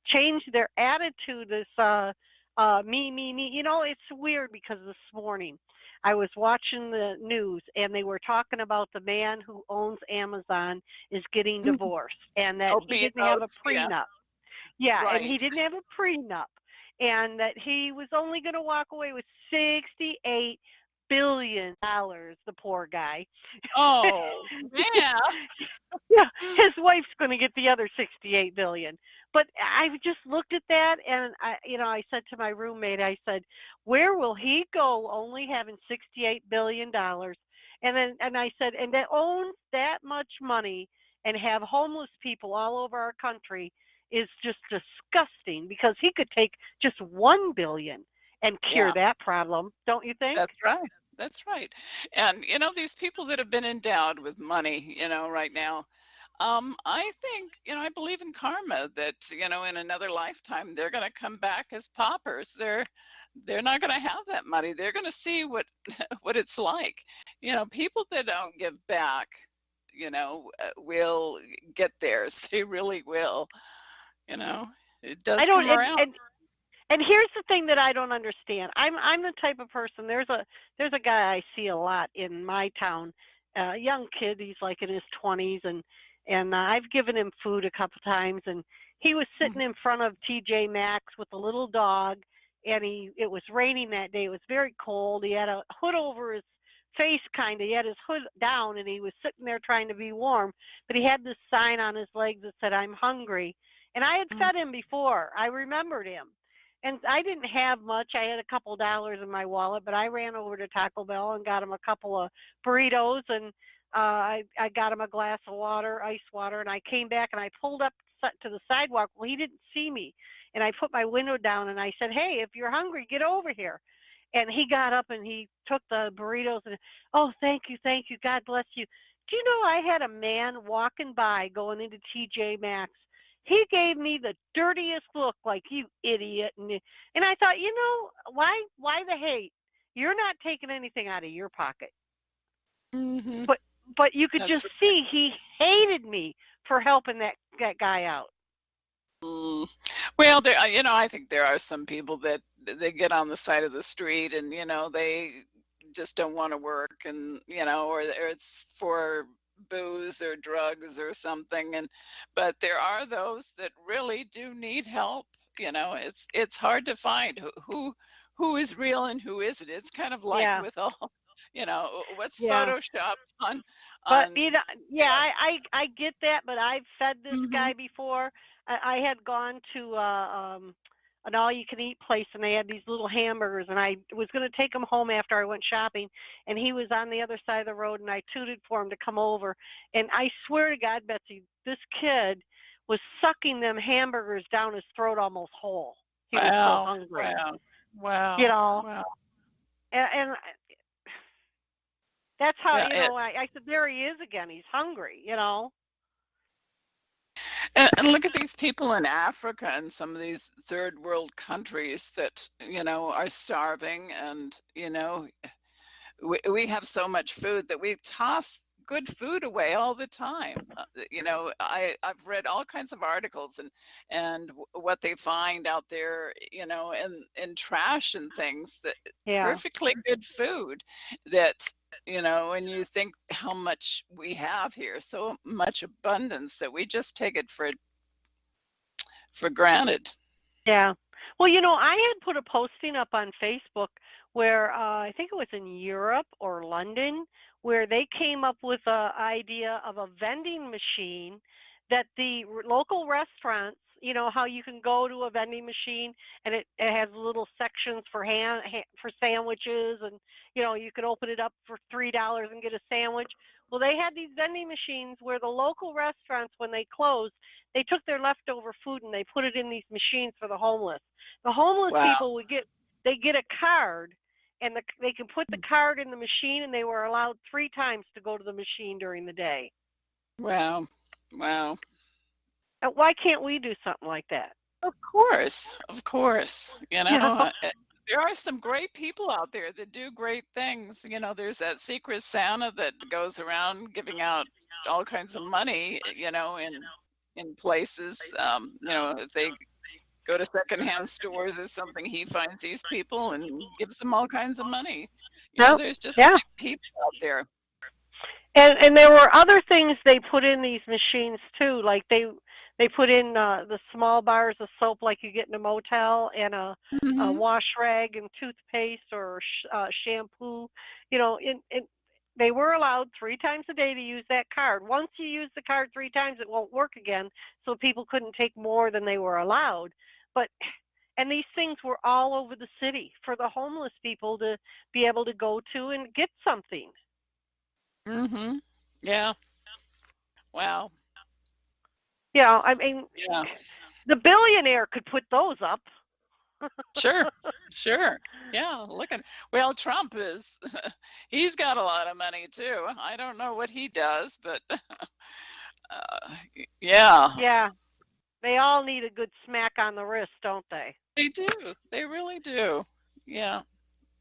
change their attitude, this me, me, me. It's weird because this morning I was watching the news and they were talking about the man who owns Amazon is getting Mhm. divorced and that Oh, he didn't have a Bezos. Yeah, prenup. Yeah, and he right. didn't have a prenup, and that he was only going to walk away with $68 billion. The poor guy. Oh, man. Yeah, his wife's going to get the other 68 billion. But I just looked at that, and I said to my roommate, I said, "Where will he go, only having $68 billion?" And I said, and that owns that much money and have homeless people all over our country is just disgusting because he could take just 1 billion and cure Yeah, that problem, don't you think? that's right. That's right. And these people that have been endowed with money, right now, I think, I believe in karma that, in another lifetime they're going to come back as paupers. they're not going to have that money. They're going to see what what it's like. People that don't give back, will get theirs. They really will. You know, it I does don't, come around. and here's the thing that I don't understand. I'm the type of person. There's a guy I see a lot in my town, a young kid. He's like in his 20s, and I've given him food a couple times, and he was sitting in front of TJ Maxx with a little dog, and it was raining that day. It was very cold. He had a hood over his face, kind of. He had his hood down, and he was sitting there trying to be warm, but he had this sign on his legs that said, "I'm hungry." And I had Mhm. fed him before. I remembered him. And I didn't have much. I had a couple dollars in my wallet, but I ran over to Taco Bell and got him a couple of burritos, and I got him a glass of water, ice water, and I came back and I pulled up to the sidewalk. Well, he didn't see me, and I put my window down and I said, "Hey, if you're hungry, get over here." And he got up and he took the burritos and, "Oh, thank you, God bless you." Do you know I had a man walking by going into TJ Maxx? He gave me the dirtiest look, like, "You idiot." And I thought, why the hate? You're not taking anything out of your pocket. Mhm. But you could That's just see he hated me for helping that guy out. Mm. Well, I think there are some people that they get on the side of the street and, they just don't want to work and, or it's for booze or drugs or something. But there are those that really do need help. It's hard to find who is real and who isn't. It's kind of like Yeah. with all, what's Yeah. photoshopped But on, yeah, I get that, but I've fed this hmm guy before. I had gone to an all-you-can-eat place, and they had these little hamburgers, and I was going to take him home after I went shopping, and he was on the other side of the road, and I tooted for him to come over, and I swear to God, Betsy, this kid was sucking them hamburgers down his throat almost whole. He was so wow, hungry, wow, you wow, know. wow. And that's how, Yeah, I said, there he is again. He's hungry. and look at these people in Africa and some of these third world countries that, are starving and, we have so much food that we toss good food away all the time. I've read all kinds of articles and what they find out there, in trash and things that Yeah. perfectly good food that, when you think how much we have here, so much abundance that we just take it for granted. Yeah. Well, I had put a posting up on Facebook where I think it was in Europe or London, where they came up with a idea of a vending machine that the local restaurants, how you can go to a vending machine and it has little sections for for sandwiches, and you can open it up for $3 and get a sandwich. Well, they had these vending machines where the local restaurants, when they closed, they took their leftover food and they put it in these machines for the homeless. The homeless Wow. people they get a card, and they can put the card in the machine, and they were allowed 3 times to go to the machine during the day. Wow. Wow. Why can't we do something like that? Of course. Of course. You know? There are some great people out there that do great things. There's that secret Santa that goes around giving out all kinds of money, in places. If they go to secondhand stores or something, he finds these people and gives them all kinds of money. No. There's just Yeah. great people out there. And there were other things they put in these machines too, like they put in the small bars of soap like you get in a motel, and a Hmm wash rag and toothpaste or shampoo. And they were allowed 3 times a day to use that card. Once you use the card 3 times, it won't work again, so people couldn't take more than they were allowed. But and these things were all over the city for the homeless people to be able to go to and get something. hmm Yeah. Wow. I mean, Yeah. the billionaire could put those up. Sure, sure. Yeah, look at well, Trump is he's got a lot of money too. I don't know what he does, but yeah, Yeah, they all need a good smack on the wrist, don't they? they do. They really do. Yeah.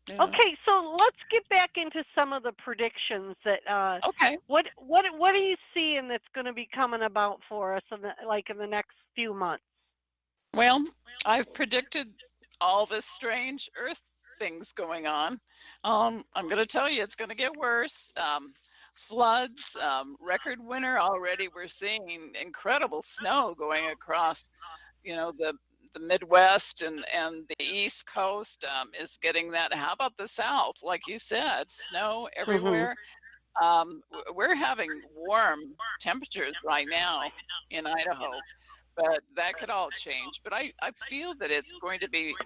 Yeah. Okay, so let's get back into some of the predictions that Okay. what are you seeing that's going to be coming about for us in in the next few months? Well, I've predicted all this strange Earth things going on. I'm going to tell you, it's going to get worse. Floods, record winter already. We're seeing incredible snow going across, the Midwest and the East Coast is getting that. How about the South? Like you said, snow Mhm. everywhere. We're having warm temperatures right now in Idaho, but that could all change. But I feel that it's going to be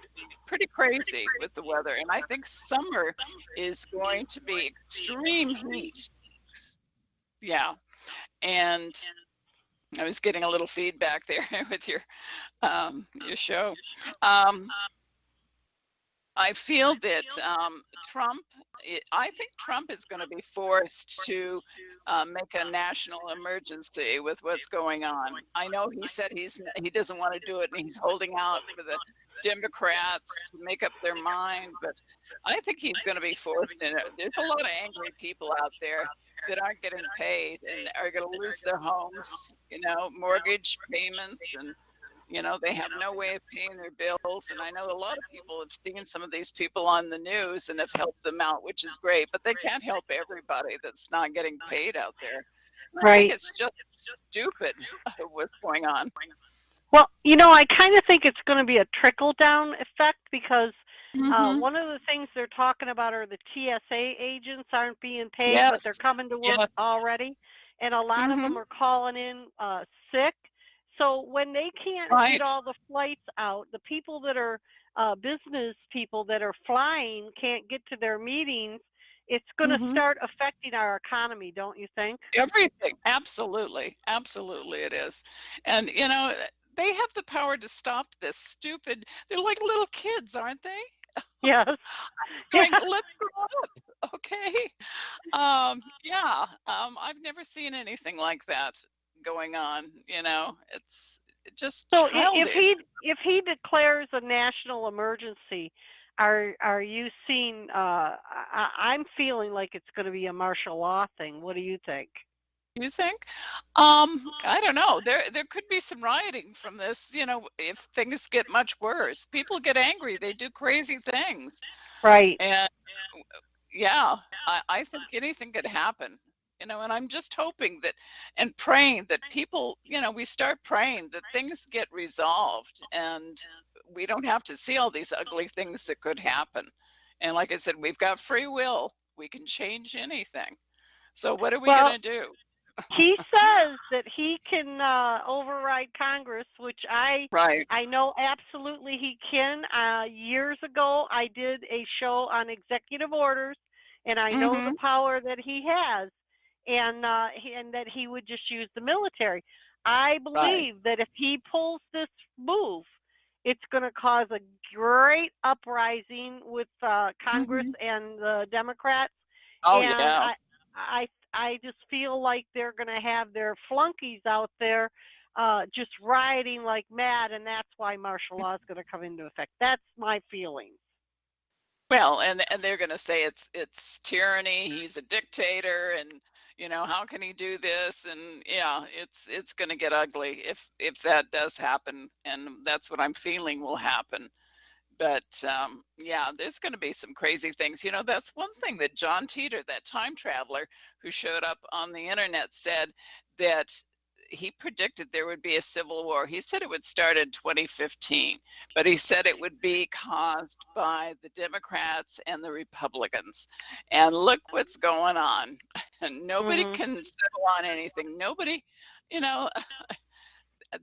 pretty crazy with the weather. And I think summer is going to be extreme heat. Yeah. And I was getting a little feedback there with your show. Um, I feel that I think Trump is going to be forced to make a national emergency with what's going on. I know he said he doesn't want to do it and he's holding out for the Democrats to make up their mind, but I think he's going to be forced in it. There's a lot of angry people out there that aren't getting paid and are going to lose their homes, mortgage payments, and they have no way of paying their bills. And I know a lot of people have seen some of these people on the news and have helped them out, which is great, but they can't help everybody that's not getting paid out there. And I think Right. it's just stupid what's going on. Well, I kind of think it's going to be a trickle down effect because Hmm. one of the things they're talking about are the TSA agents aren't being paid, but they're Yes. coming to work Yes. already, and a lot of them Hmm. are calling in sick. So when they can't get Right. all the flights out, the people that are business people that are flying can't get to their meetings. It's going to Hmm. start affecting our economy, don't you think? Everything. Absolutely. Absolutely it is. And, they have the power to stop this stupid, they're like little kids, aren't they? Yes. Going, Yeah. let's grow up. Okay. Yeah, I've never seen anything like that going on, it's just So childish. if he declares a national emergency, are you seeing? I'm feeling like it's going to be a martial law thing. What do you think? You think? I don't know. There could be some rioting from this, if things get much worse. People get angry, they do crazy things. Right. And yeah, I think anything could happen. And I'm just hoping that and praying that people, we start praying that things get resolved and we don't have to see all these ugly things that could happen. And like I said, we've got free will. We can change anything. So what are we going Well, to do? he says that he can override Congress, which Right. I know absolutely he can. Years ago, I did a show on executive orders, and I know the Mhm. power that he has, and that he would just use the military. I Right. believe that if he pulls this move, it's going to cause a great uprising with Congress Mhm. and the Democrats, Oh and yeah. I just feel like they're going to have their flunkies out there just rioting like mad, and that's why martial law is going to come into effect. That's my feeling. Well, and they're going to say it's tyranny. He's a dictator, and how can he do this? And yeah, it's going to get ugly if that does happen, and that's what I'm feeling will happen. But yeah, there's going to be some crazy things. That's one thing that John Teeter, that time traveler who showed up on the internet, said that he predicted there would be a civil war. He said it would start in 2015, but he said it would be caused by the Democrats and the Republicans. And look what's going on. And nobody Hmm. can settle on anything. Nobody, you know,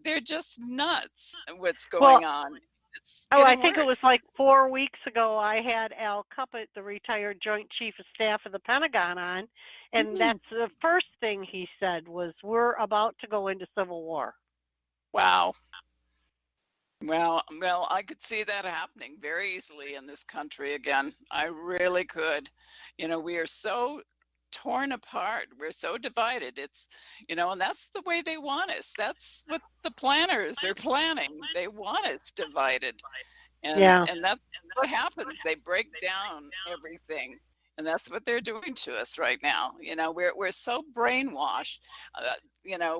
they're just nuts what's Well, going on. It's oh, I getting think it worse. was like 4 weeks ago. I had Al Cuppett, the retired Joint Chief of Staff of the Pentagon, on, and Mhm. that's the first thing he said was, "We're about to go into civil war." Wow. Well, I could see that happening very easily in this country again. I really could. We are so torn apart. We're so divided. And that's the way they want us. That's what the planners are planning. They want us divided. Yeah. And that's what happens. They break down everything. And that's what they're doing to us right now. We're so brainwashed. Uh,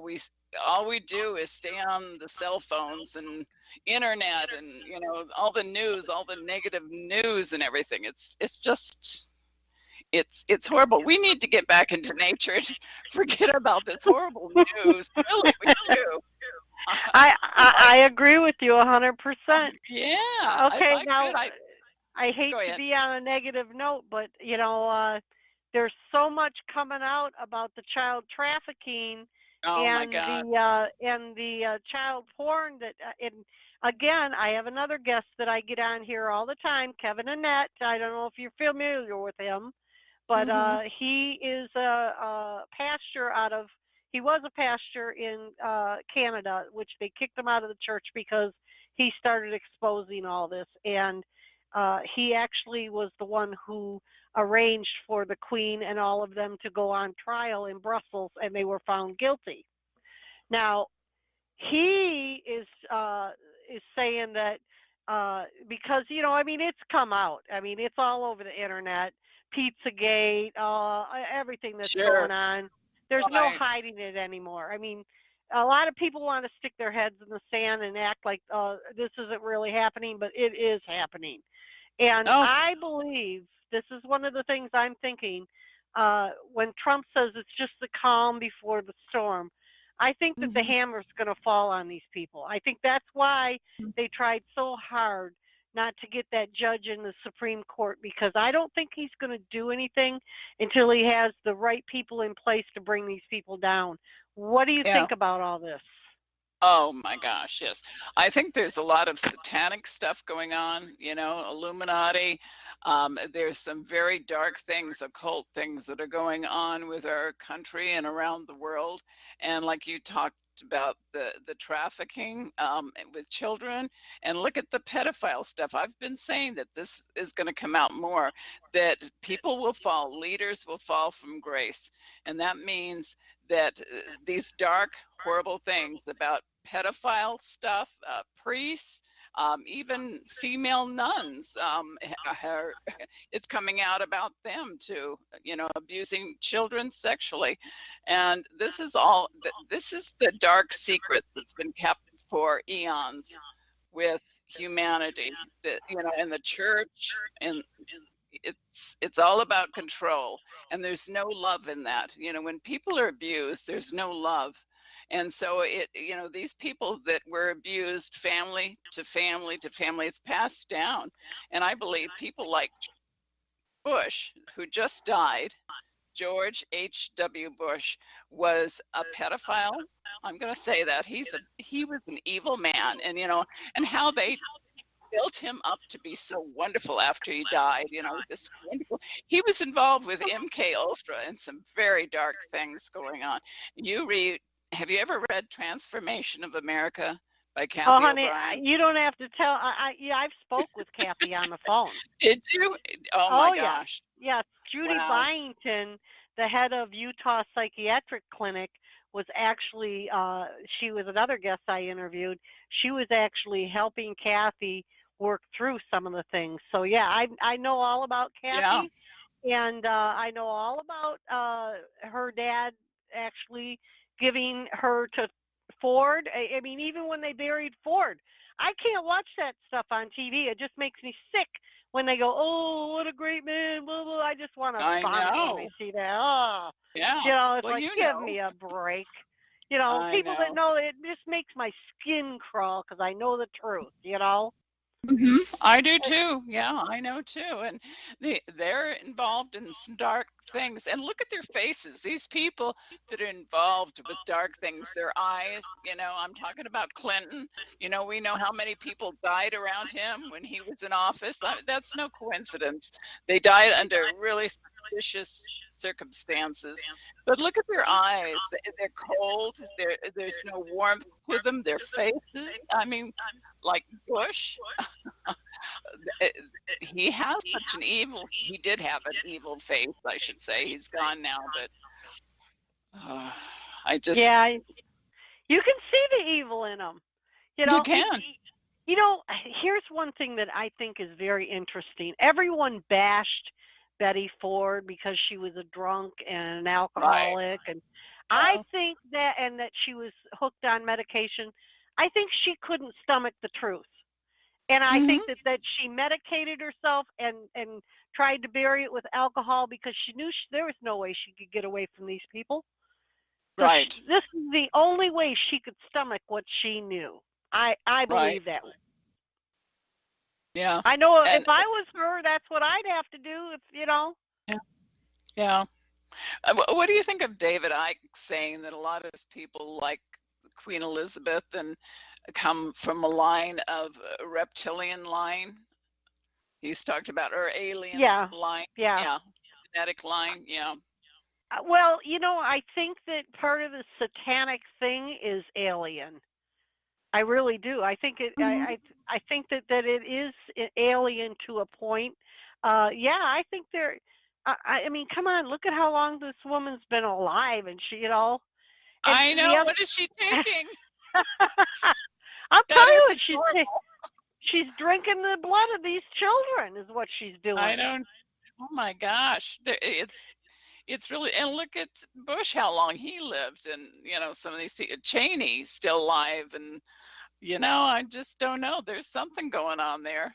we all we do is stay on the cell phones and internet and all the news, all the negative news and everything. It's just it's horrible. We need to get back into nature and forget about this horrible news. Really, we do. I agree with you 100%. Yeah, if Okay, I now could, I I hate go to ahead. be on a negative note, but there's so much coming out about the child trafficking Oh my God. and the child porn that and again, I have another guest that I get on here all the time, Kevin Annette. I don't know if you're familiar with him, but Hmm. he is a pastor out of. He was a pastor in Canada, which they kicked him out of the church because he started exposing all this. And he actually was the one who arranged for the Queen and all of them to go on trial in Brussels, and they were found guilty. Now, he is saying that because I mean it's come out. I mean it's all over the internet. Pizzagate, everything that's going Sure. on. There's no Right. hiding it anymore. I mean, a lot of people want to stick their heads in the sand and act like this isn't really happening, but it is happening. And Oh, I believe this is one of the things I'm thinking when Trump says it's just the calm before the storm. I think that the hmm. hammer's going to fall on these people. I think that's why they tried so hard not to get that judge in the Supreme Court because I don't think he's going to do anything until he has the right people in place to bring these people down. What do you Yeah. think about all this? Oh my gosh, yes. I think there's a lot of satanic stuff going on, Illuminati. There's some very dark things, occult things that are going on with our country and around the world. And like you talked about the trafficking with children, and look at the pedophile stuff. I've been saying that this is going to come out more, that people will fall, leaders will fall from grace. And that means that these dark, horrible things about pedophile stuff, priests, even female nuns, it's coming out about them too, abusing children sexually. And this is the dark secret that's been kept for eons with humanity, in the church, and it's all about control, and there's no love in that. When people are abused, there's no love. And so these people that were abused, family to family to family, it's passed down. And I believe people like Bush, who just died, George H.W. Bush, was a pedophile. I'm going to say that he was an evil man. And and how they built him up to be so wonderful after he died. This wonderful. He was involved with MK Ultra and some very dark things going on. You read? Have you ever read Transformation of America by Oh, Kathy honey, O'Brien? you don't have to tell. Yeah, I've spoke with Kathy on the phone. Did you? Oh my Oh yes, gosh! yes. Judy Wow. Byington, the head of Utah Psychiatric Clinic, was actually. She was another guest I interviewed. She was actually helping Kathy work through some of the things. So yeah, I know all about Yeah. Kathy, and I know all about her dad actually giving her to Ford. I mean, even when they buried Ford, I can't watch that stuff on TV. It just makes me sick when they go, "Oh, what a great man!" Blah blah. I just want to I vomit when I know. see that. Oh, Yeah. it's Well, like give me a break. I People that know. know it just makes my skin crawl because I know the truth. You know. I do too. Yeah, I know too. And they're involved in some dark things. And look at their faces. These people that are involved with dark things, their eyes, I'm talking about Clinton. We know how many people died around him when he was in office. That's no coincidence. They died under really suspicious circumstances. But look at their eyes. They're cold. There's no warmth to them. Their faces. I mean, like Bush, uh, he did have an evil face, I should say. He's gone now, but uh, I just, Yeah, you can see the evil in them. You you know, can. You know, here's one thing that I think is very interesting. Everyone bashed Betty Ford because she was a drunk and an Right. alcoholic, and I Yeah. think that, and that she was hooked on medication. I think she couldn't stomach the truth. And I Hmm. think that she medicated herself and tried to bury it with alcohol because she knew there was no way she could get away from these people. So Right. this is the only way she could stomach what she knew. I Right. believe that. Yeah. I know if And I was her, that's what I'd have to do. If you know, yeah. Yeah. What do you think of David Icke saying that a lot of people like Queen Elizabeth and come from a line of a reptilian line? He's talked about or alien yeah, line. yeah. Yeah. Genetic line. Yeah. Well, I think that part of the satanic thing is alien. I really do. I think it. Hmm. I think that it is alien to a point. Yeah, I think there. I mean, come on, look at how long this woman's been alive, and and I the know. other. What is she taking? I'll That tell you is what adorable. she's drinking the blood of these children, is what she's I doing. don't. Oh my gosh. It's really, and look at Bush, how long he lived, and some of these people, Cheney still alive, and I just don't know. There's something going on there.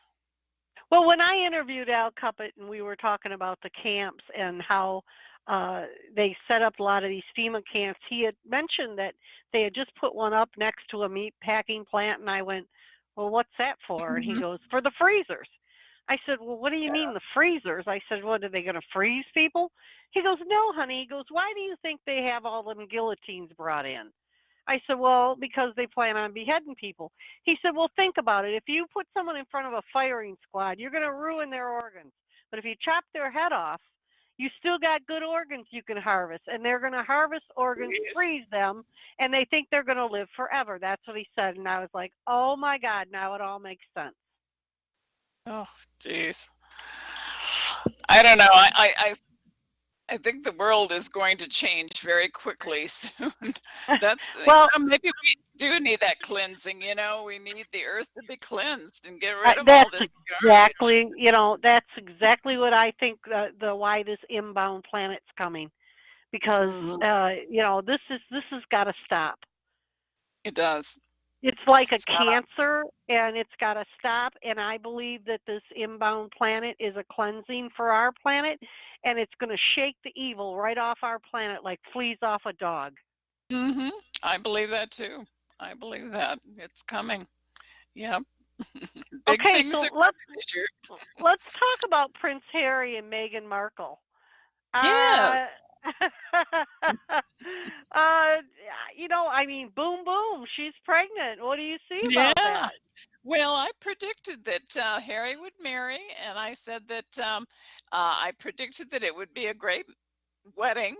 Well, when I interviewed Al Cuppet and we were talking about the camps and how uh, they set up a lot of these FEMA camps, he had mentioned that they had just put one up next to a meat packing plant, and I went, "Well, what's that for?" And he Hmm. goes, "For the freezers." I said, "Well, what do you mean the freezers?" I said, "What, are they going to freeze people?" He goes, "No, honey." He goes, "Why do you think they have all them guillotines brought in?" I said, "Well, because they plan on beheading people." He said, "Well, think about it. If you put someone in front of a firing squad, you're going to ruin their organs. But if you chop their head off, you still got good organs you can harvest. And they're going to harvest organs, Jeez. freeze them, and they think they're going to live forever." That's what he said. And I was like, "Oh my God, now it all makes sense." Oh, jeez. I don't know. I think the world is going to change very quickly soon. That's, Well, maybe we do need that cleansing. We need the earth to be cleansed and get rid of all that's this garbage. exactly what I think the why this inbound planet's coming, because Hmm. this has got to stop. It does. It's like a It's got cancer, and it's got to stop. And I believe that this inbound planet is a cleansing for our planet, and it's going to shake the evil right off our planet like fleas off a dog. hmm. I believe that too. I believe that it's coming. Yep. Big Okay, things so are coming this year. let's talk about Prince Harry and Meghan Markle. Yeah. Uh, uh, I mean, boom, boom, she's pregnant. What do you see about Yeah. that? Well, I predicted that Harry would marry, and I said that I predicted that it would be a great wedding.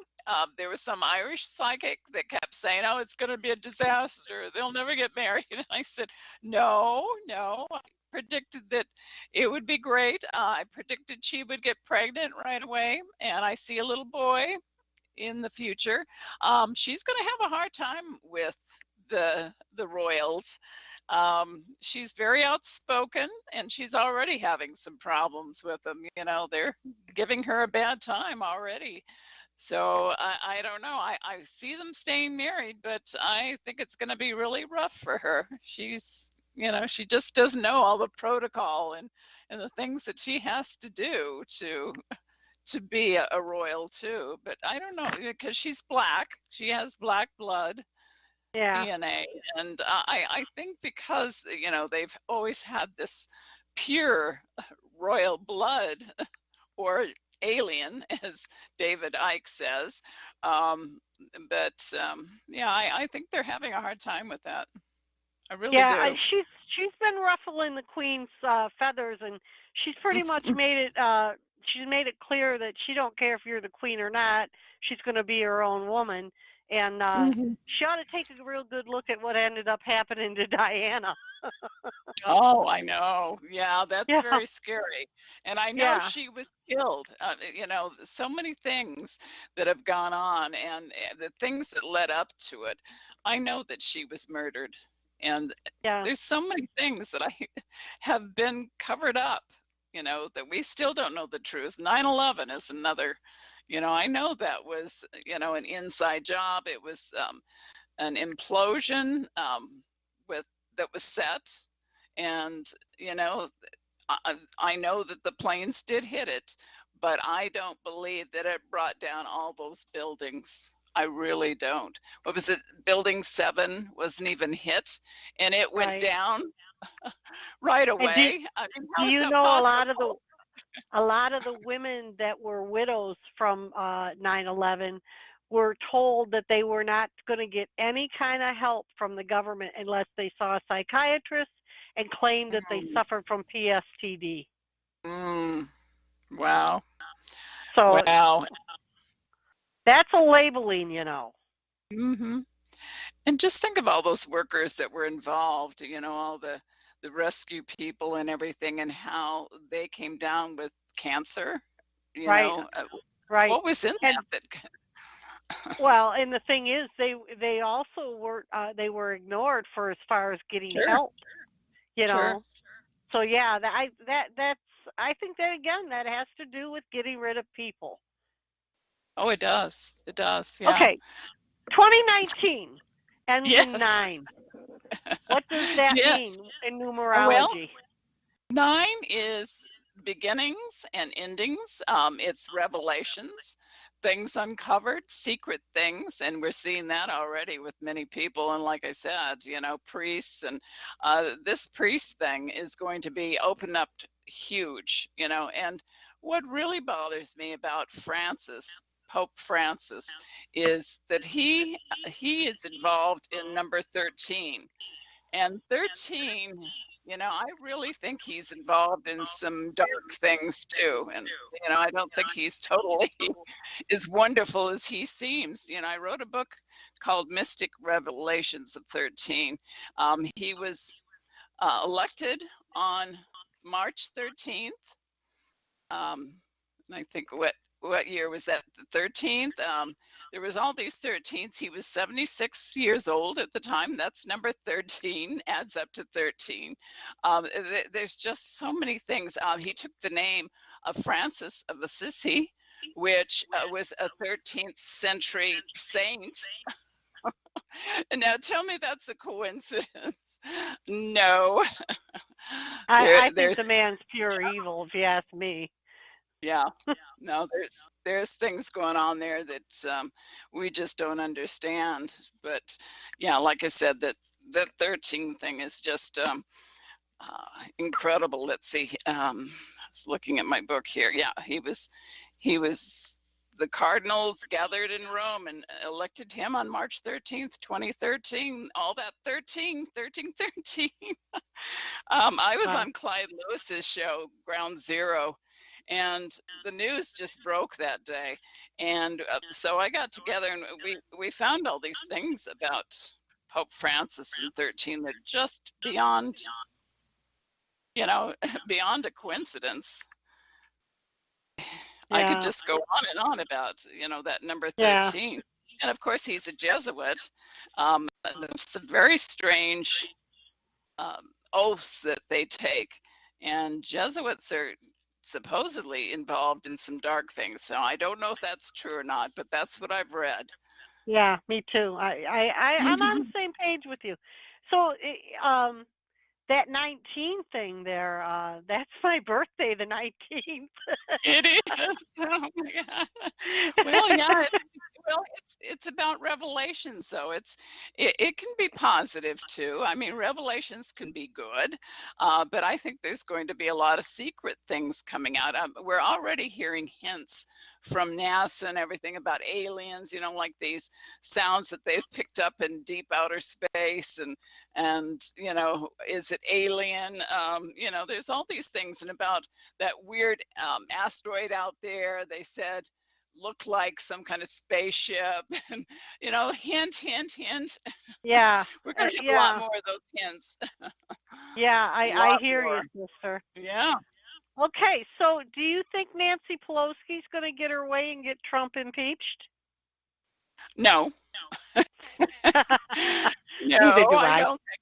There was some Irish psychic that kept saying, "Oh, it's going to be a disaster. They'll never get married." And I said, "No, no." I predicted that it would be great. I predicted she would get pregnant right away, and I see a little boy in the future. She's going to have a hard time with the royals. She's very outspoken, and she's already having some problems with them. They're giving her a bad time already. So I don't know. I see them staying married, but I think it's going to be really rough for her. She just doesn't know all the protocol and the things that she has to do to be a royal too. But I don't know because she's black. She has black blood Yeah, DNA, and I think because they've always had this pure royal blood or alien, as David Icke says. Um, but yeah, I think they're having a hard time with that. I really yeah. do. She's been ruffling the queen's feathers, and she's pretty much made it. She's made it clear that she don't care if you're the queen or not. She's going to be her own woman, and Mhm. she ought to take a real good look at what ended up happening to Diana. Oh, I know. Yeah, that's Yeah, very scary. And I know yeah. she was killed. So many things that have gone on and the things that led up to it. I know that she was murdered. And Yeah. there's so many things that I have been covered up, that we still don't know the truth. 9/11 is another, I know that was, an inside job. It was an implosion with that was set, and you know I know that the planes did hit it, but I don't believe that it brought down all those buildings. I really don't. What was it? Building 7 wasn't even hit, and it went Right. down right And away. I mean, do how is you that know possible? a lot of the women that were widows from 9/11 were told that they were not going to get any kind of help from the government unless they saw a psychiatrist and claimed that they Mm, suffered from PSTD. mm, wow, So wow. that's a labeling. hmm And just think of all those workers that were involved, all the rescue people and everything, and how they came down with cancer. You Right, know, uh, right. what was in And that? well, and the thing is, they also were they were ignored for as far as getting Sure, help. You sure. know. So yeah, that's I think that again that has to do with getting rid of people. Oh, it does. It does. Yeah. Okay, 2019 ends in Yes. 9. What does that Yes. mean in Well, numerology? 9 is beginnings and endings. It's revelations, things uncovered, secret things, and we're seeing that already with many people. And like I said, priests, and this priest thing is going to be opened up huge. And what really bothers me about Pope Francis, is that he is involved in number 13, and 13, I really think he's involved in some dark things too. And, I don't think he's totally as wonderful as he seems. I wrote a book called Mystic Revelations of 13. He was elected on March 13th. I think what year was that? The 13th. There was all these 13s. He was 76 years old at the time. That's number 13, adds up to 13. There's just so many things. He took the name of Francis of Assisi, which was a 13th century saint. And now tell me that's a coincidence. No. I think There's the man's pure evil, if you ask me. Yeah, no, there's things going on there that we just don't understand. But yeah, like I said, that 13 thing is just incredible. Let's see. I was looking at my book here. Yeah, he was the cardinals gathered in Rome and elected him on March 13th, 2013. All that 13, 13, 13. I was Wow. on Clyde Lewis's show, Ground Zero, and the news just broke that day. And so I got together, and we found all these things about Pope Francis in 13 that just beyond, beyond a coincidence. I could Yeah. just go on and on about, that number Yeah. 13. And of course, he's a Jesuit. Some very strange oaths that they take. And Jesuits are supposedly involved in some dark things. So I don't know if that's true or not, but that's what I've read. Yeah, me too. I'm on the same page with you. So, that 19 thing there, that's my birthday, the 19th. It is. Oh my God. Well, yeah. Well, it's about revelations, so it can be positive too. I mean, revelations can be good, but I think there's going to be a lot of secret things coming out. We're already hearing hints from NASA and everything about aliens. Like these sounds that they've picked up in deep outer space, and is it alien? There's all these things, and about that weird asteroid out there. They said looked like some kind of spaceship. And hint, hint, hint. Yeah, We're going to have a lot yeah, more of those hints. yeah. A I lot hear you, more. sister. Yeah. Okay, so do you think Nancy Pelosi's going to get her way and get Trump impeached? No. No, Neither do I I. don't think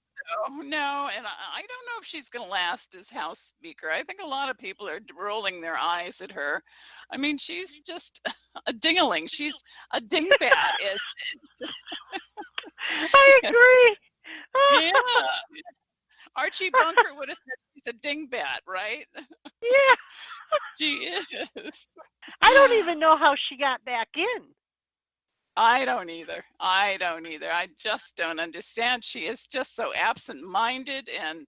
No, and I don't know if she's going to last as House Speaker. I think a lot of people are rolling their eyes at her. I mean, she's just a dingaling. She's a dingbat. Is I agree. yeah. Archie Bunker would have said she's a dingbat, right? Yeah. She is. I don't even know how she got back in. I don't either. I don't either. I just don't understand. She is just so absent-minded, and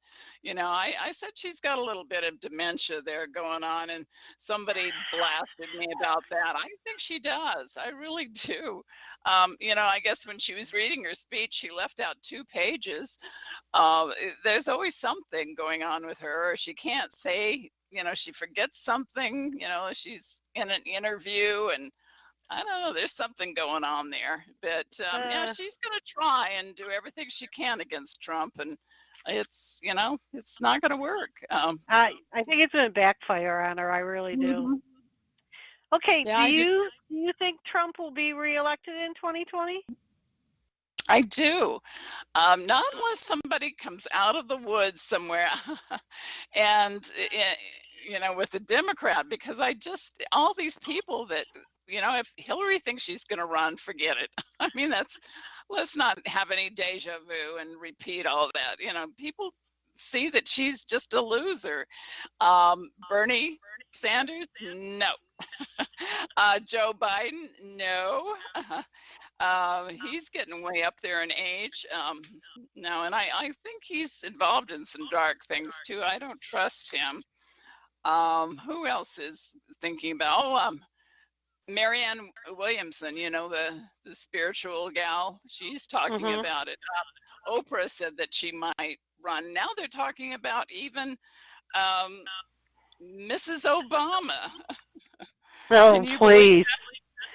I said she's got a little bit of dementia there going on, and somebody blasted me about that. I think she does. I really do. I guess when she was reading her speech, she left out 2 pages. There's always something going on with her, or she can't say. She forgets something. She's in an interview and I don't know. There's something going on there, but yeah, Uh, she's going to try and do everything she can against Trump, and it's not going to work. I think it's going to backfire on her. I really do. Mhm. Okay, Yeah, do I do. you think Trump will be reelected in 2020? I do. Not unless somebody comes out of the woods somewhere, and with a Democrat, because I just all these people that if Hillary thinks she's going to run, forget it. I mean, let's not have any deja vu and repeat all that. People see that she's just a loser. Bernie Sanders, no. Joe Biden, no. He's getting way up there in age. No, and I think he's involved in some dark things too. I don't trust him. Who else is thinking about? Oh, Marianne Williamson, the spiritual gal, she's talking Mhm. about it. Oprah said that she might run. Now they're talking about even um, Mrs. Obama. Can Oh, you believe please.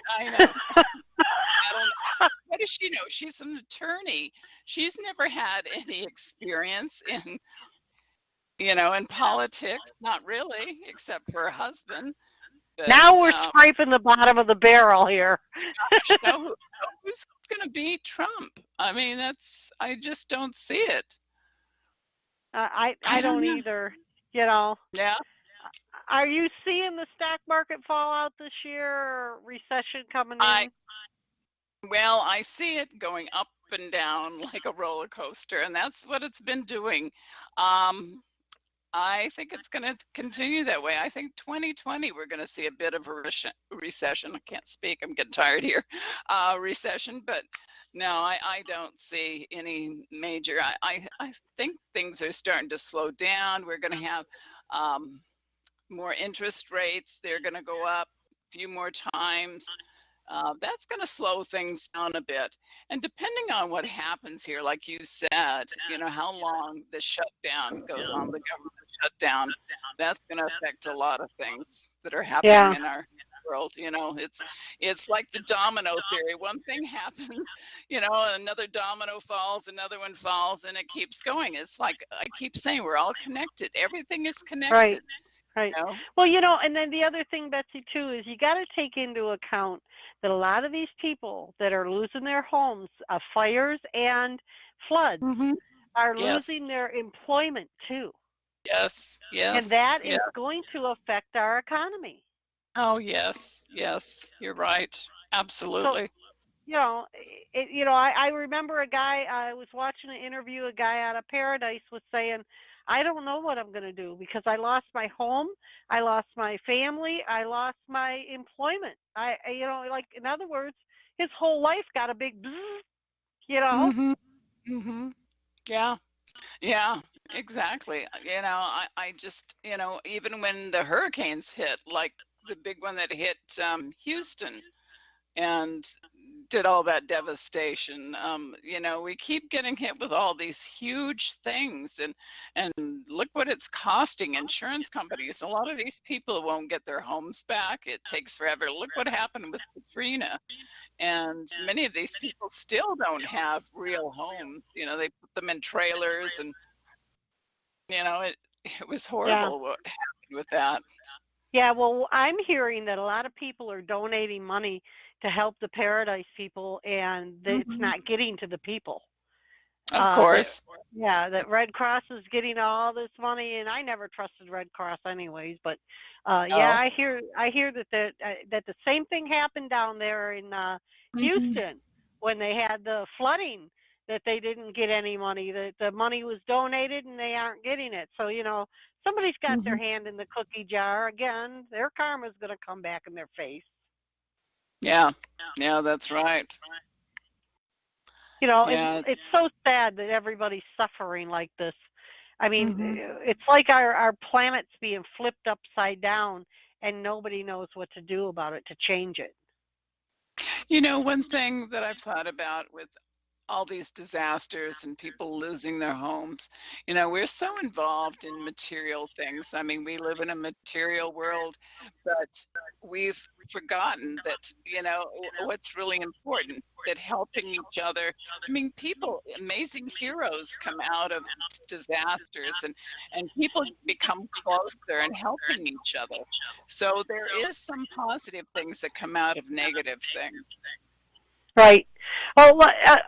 that? I know. I don't What does she know? She's an attorney. She's never had any experience in politics, not really, except for her husband. Now But we're scraping the bottom of the barrel here. gosh, who's going to beat Trump? I mean, I just don't see it. I I don't don't know. either. You know, Yeah, are you seeing the stock market fall out this year or recession coming I in? well, I see it going up and down like a roller coaster, and that's what it's been doing. Um, I think it's going to continue that way. I think 2020 we're going to see a bit of a recession. I can't speak. I'm getting tired here. Recession, but no, I don't see any major. I think things are starting to slow down. We're going to have um, more interest rates. They're going to go up a few more times. That's going to slow things down a bit. And depending on what happens here, like you said, how long the shutdown goes on, the government shutdown, that's going to affect a lot of things that are happening Yeah, in our world. It's like the domino theory. One thing happens, another domino falls, another one falls, and it keeps going. It's like I keep saying, we're all connected. Everything is right, connected. right. You know? Well, and then the other thing, Betsy, too, is you got to take into account that a lot of these people that are losing their homes, fires and floods, Hmm. are Yes. losing their employment too. Yes. And Yes. that Yes. is going to affect our economy. Oh, yes, yes, you're right. So, Absolutely. I remember a guy, I was watching an interview, a guy out of Paradise was saying, I don't know what I'm going to do because I lost my home, I lost my family, I lost my employment. Like, in other words, his whole life got a big bzzz, you know? Mhm. Mhm. Yeah. Yeah, exactly. I just, even when the hurricanes hit, like the big one that hit Houston and did all that devastation, we keep getting hit with all these huge things, and look what it's costing insurance companies. A lot of these people won't get their homes back. It takes forever. Look what happened with Katrina. And many of these people still don't have real homes. They put them in trailers, and it was Yeah. horrible what happened with that. Yeah, well, I'm hearing that a lot of people are donating money to help the Paradise people, and it's Mhm. not getting to the people. Of That course. yeah, that Red Cross is getting all this money, and I never trusted Red Cross anyways. But yeah, Oh. I hear that the same thing happened down there in Hmm. Houston when they had the flooding. That they didn't get any money. That the money was donated and they aren't getting it. So somebody's got their Hmm. hand in the cookie jar again. Their karma's going to come back in their face. Yeah. Yeah, that's right. And Yeah. it's so sad that everybody's suffering like this. I mean, Hmm. it's like our planet's being flipped upside down, and nobody knows what to do about it to change it. One thing that I've thought about with all these disasters and people losing their homes, we're so involved in material things. I mean, we live in a material world, but we've forgotten that, what's really important, that helping each other. I mean, people, amazing heroes come out of these disasters, and people become closer and helping each other. So there is some positive things that come out of negative things. Right. Well,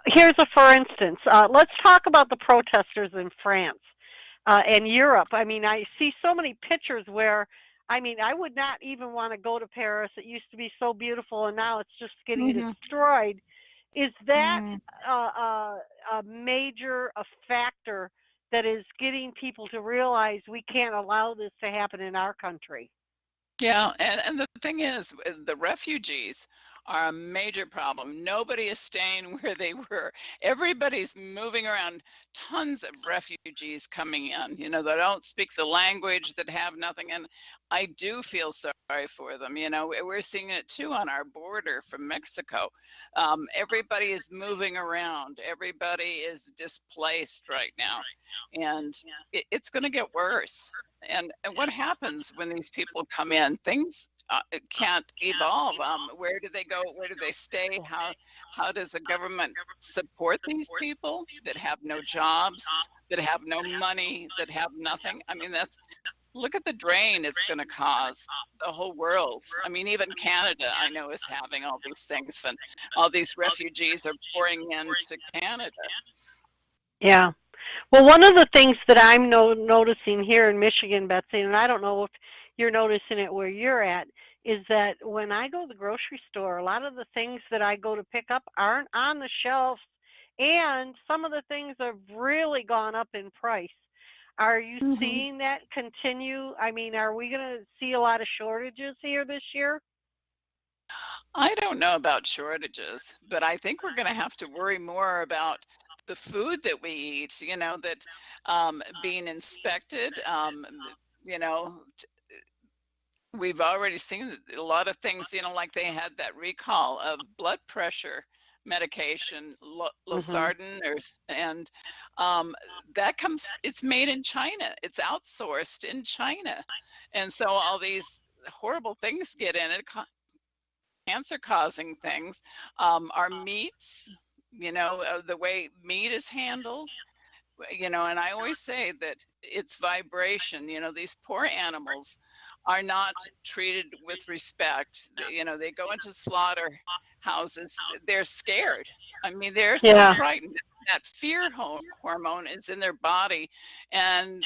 here's a for instance. Let's talk about the protesters in France and Europe. I mean, I see so many pictures where, I mean, I would not even want to go to Paris. It used to be so beautiful, and now it's just getting Hmm. destroyed. Is that Mm. a major factor that is getting people to realize we can't allow this to happen in our country? Yeah, and the thing is, the refugees are a major problem. Nobody is staying where they were. Everybody's moving around. Tons of refugees coming in, that don't speak the language, that have nothing. And I do feel sorry for them. We're seeing it too on our border from Mexico. Everybody is moving around. Everybody is displaced right now, and it's going to get worse. And what happens when these people come in? Things can't evolve. Where do they go? Where do they stay? How does the government support these people that have no jobs, that have no money, that have nothing? I mean, that's look at the drain it's going to cause the whole world. I mean, even Canada, I know, is having all these things, and all these refugees are pouring into Canada. Yeah. Well, one of the things that I'm noticing here in Michigan, Betsy, and I don't know if you're noticing it where you're at, is that when I go to the grocery store, a lot of the things that I go to pick up aren't on the shelves, and some of the things have really gone up in price. Are you Hmm. seeing that continue? I mean, are we going to see a lot of shortages here this year? I don't know about shortages, but I think we're going to have to worry more about the food that we eat, that being inspected. You know, we've already seen a lot of things, like they had that recall of blood pressure medication, Mhm. losartan, and um, that comes, it's made in China, it's outsourced in China. And so all these horrible things get in it, cancer causing things. Our meats, the way meat is handled, and I always say that it's vibration. These poor animals are not treated with respect. They go into slaughterhouses, they're scared. I mean, they're so Yeah. frightened. That fear hormone is in their body. And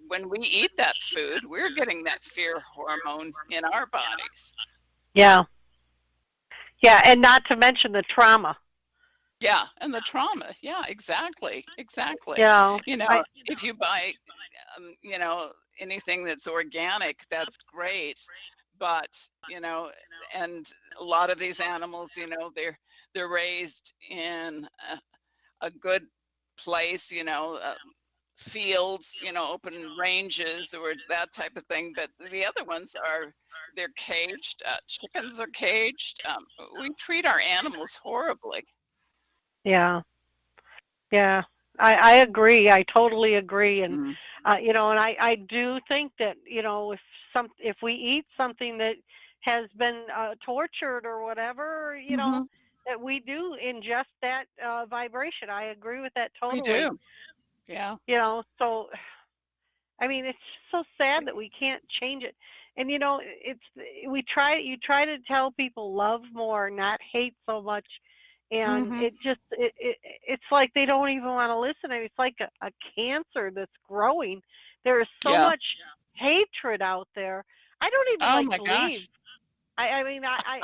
when we eat that food, we're getting that fear hormone in our bodies. Yeah. Yeah, and not to mention the trauma. Yeah, and the trauma. Yeah, exactly. Exactly. Yeah. I If you buy, anything that's organic, that's great. But, and a lot of these animals, they're raised in a good place, fields, open ranges or that type of thing. But the other ones they're caged. Chickens are caged. We treat our animals horribly. yeah. Yeah, I agree. I totally agree, and Mm. and I do think that if we eat something that has been tortured or whatever, Hmm. that we do ingest that vibration. I agree with that We totally. do. Yeah. So I mean, it's so sad that we can't change it. And it's we try. You try to tell people love more, not hate so much, and Mm-hmm. it's like they don't even want to listen. I mean, it's like a cancer that's growing. There is so Yeah. much hatred out there. I don't even Oh like my to leave. gosh. I mean I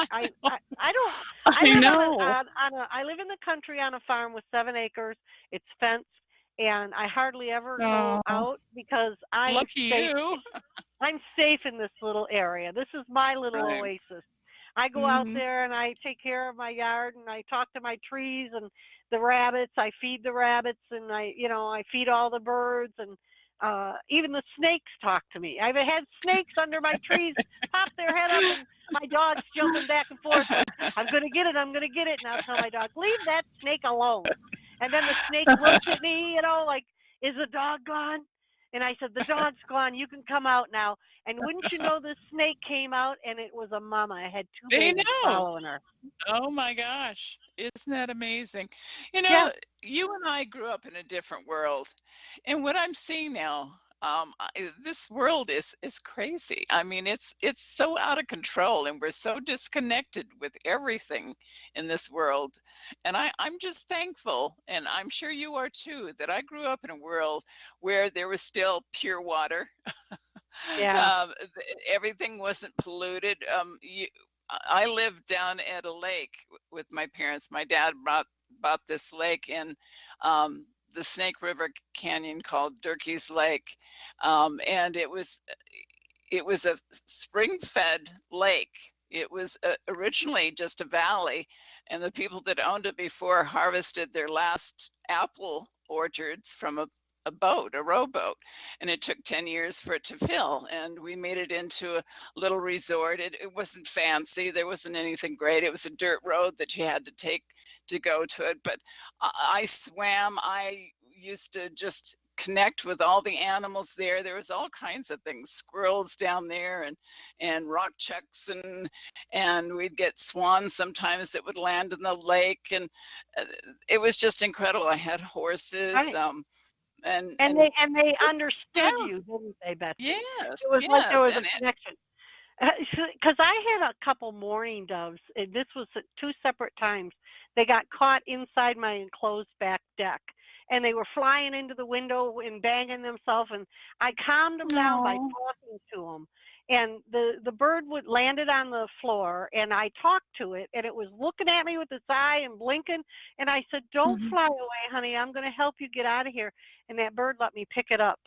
don't. I I live know. on a I live in the country on a farm with 7 acres. It's fenced, and I hardly ever go Oh, out because lucky you. I'm safe in this little area. This is my little Right. oasis. I go out Mm-hmm. there and I take care of my yard and I talk to my trees and the rabbits. I feed the rabbits and I feed all the birds and even the snakes talk to me. I've had snakes under my trees pop their head up and my dog's jumping back and forth like, I'm going to get it, I'm going to get it. And I'll tell my dog, leave that snake alone. And then the snake looks at me, like, is the dog gone? And I said, the dog's gone. You can come out now. And wouldn't you know, this snake came out and it was a mama. I had two They babies know. following her. Oh my gosh. Isn't that amazing? You Yeah, know, you and I grew up in a different world. And what I'm seeing now, this world is crazy. I mean, it's so out of control, and we're so disconnected with everything in this world. And I'm just thankful, and I'm sure you are too, that I grew up in a world where there was still pure water. yeah. Everything wasn't polluted. I lived down at a lake with my parents. My dad bought this lake in the Snake River Canyon called Durkee's Lake, and it was a spring-fed lake. It was originally just a valley, and the people that owned it before harvested their last apple orchards from a boat, a rowboat, and it took 10 years for it to fill. And we made it into a little resort. It wasn't fancy, there wasn't anything great. It was a dirt road that you had to take to go to it. But I swam, I used to just connect with all the animals there. There was all kinds of things, squirrels down there and rock chucks and we'd get swans sometimes that would land in the lake and uh, it was just incredible. I had horses Right. And and they just yeah, understood you, didn't they, Betsy? yes, It was like there yes, was a and it connection. Because I had a couple mourning doves. This was at two separate times. They got caught inside my enclosed back deck, and they were flying into the window and banging themselves. And I calmed them down by oh, talking to them. And the bird would landed on the floor, and I talked to it, and it was looking at me with its eye and blinking. And I said, "Don't mhm. fly away, honey. I'm going to help you get out of here." And that bird let me pick it up.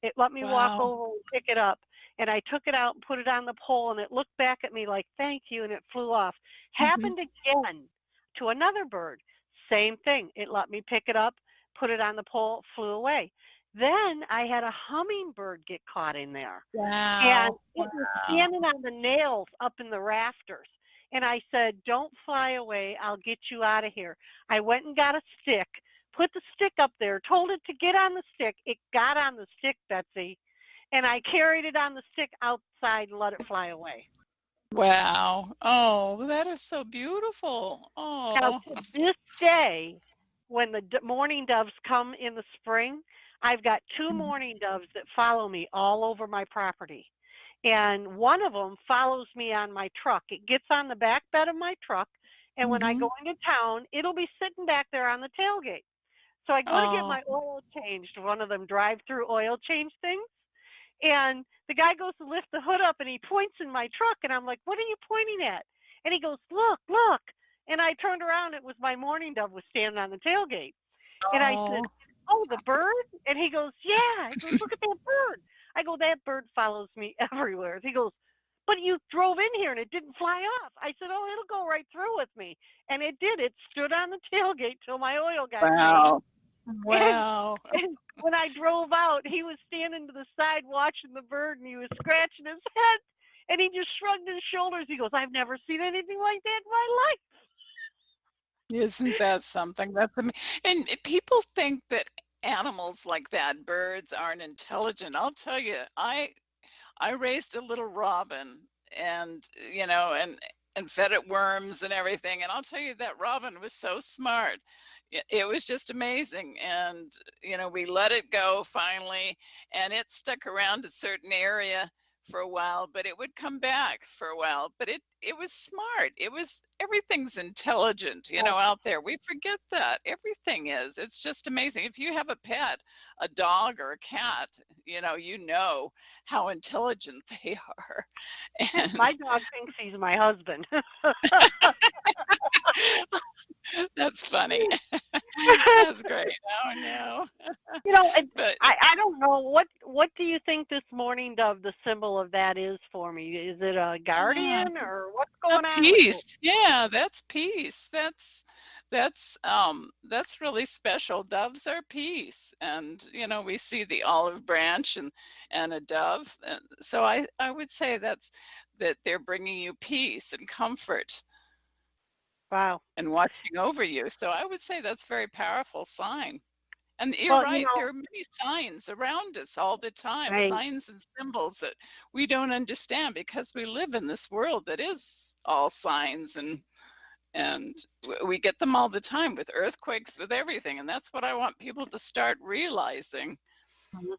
It let me walk Wow. over and pick it up. And I took it out and put it on the pole, and it looked back at me like, thank you, and it flew off. Hmm. Happened again to another bird. Same thing. It let me pick it up, put it on the pole, flew away. Then I had a hummingbird get caught in there, and Wow. it was Wow. standing on the nails up in the rafters. And I said, don't fly away. I'll get you out of here. I went and got a stick, put the stick up there, told it to get on the stick. It got on the stick, Betsy, and I carried it on the stick outside and let it fly away. Wow. Oh, that is so beautiful. Now, Oh. to this day, when the mourning doves come in the spring, I've got two mourning doves that follow me all over my property. And one of them follows me on my truck. It gets on the back bed of my truck, and when I Mm-hmm. go into town, it'll be sitting back there on the tailgate. So I go to get Oh. my oil changed, one of them drive-through oil change things. And the guy goes to lift the hood up and he points in my truck. And I'm like, what are you pointing at? And he goes, look, look. And I turned around. It was my mourning dove was standing on the tailgate. And I said, Oh. oh, the bird? And he goes, yeah. He goes, look at that bird. I go, that bird follows me everywhere. He goes, but you drove in here and it didn't fly off. I said, oh, it'll go right through with me. And it did. It stood on the tailgate till my oil got changed. Wow. And, Wow. and when I drove out, he was standing to the side watching the bird and he was scratching his head. And he just shrugged his shoulders. He goes, I've never seen anything like that in my life. Isn't that something? And people think that animals like that, birds aren't intelligent. I'll tell you, I raised a little robin and and fed it worms and everything. And I'll tell you that robin was so smart. It was just amazing. And we let it go finally, and it stuck around a certain area for a while, but it would come back for a while. But it was smart. It was everything's intelligent, Oh, out there. We forget that. Everything is. It's just amazing. If you have a pet, a dog or a cat, you know how intelligent they are. And my dog thinks he's my husband. that's funny. That's great. Oh no. But I don't know what do you think this mourning dove, the symbol of that is for me? Is it a uh, guardian or what's a going on with it? peace. Yeah, that's peace. That's really special. Doves are peace. And we see the olive branch and a dove. And so I would say that they're bringing you peace and comfort Wow. and watching over you. So I would say that's a very powerful sign. And you're Well, right, there are many signs around us all the time, right. signs and symbols that we don't understand because we live in this world that is all signs, and we get them all the time with earthquakes, with everything. And that's what I want people to start realizing. Mhm.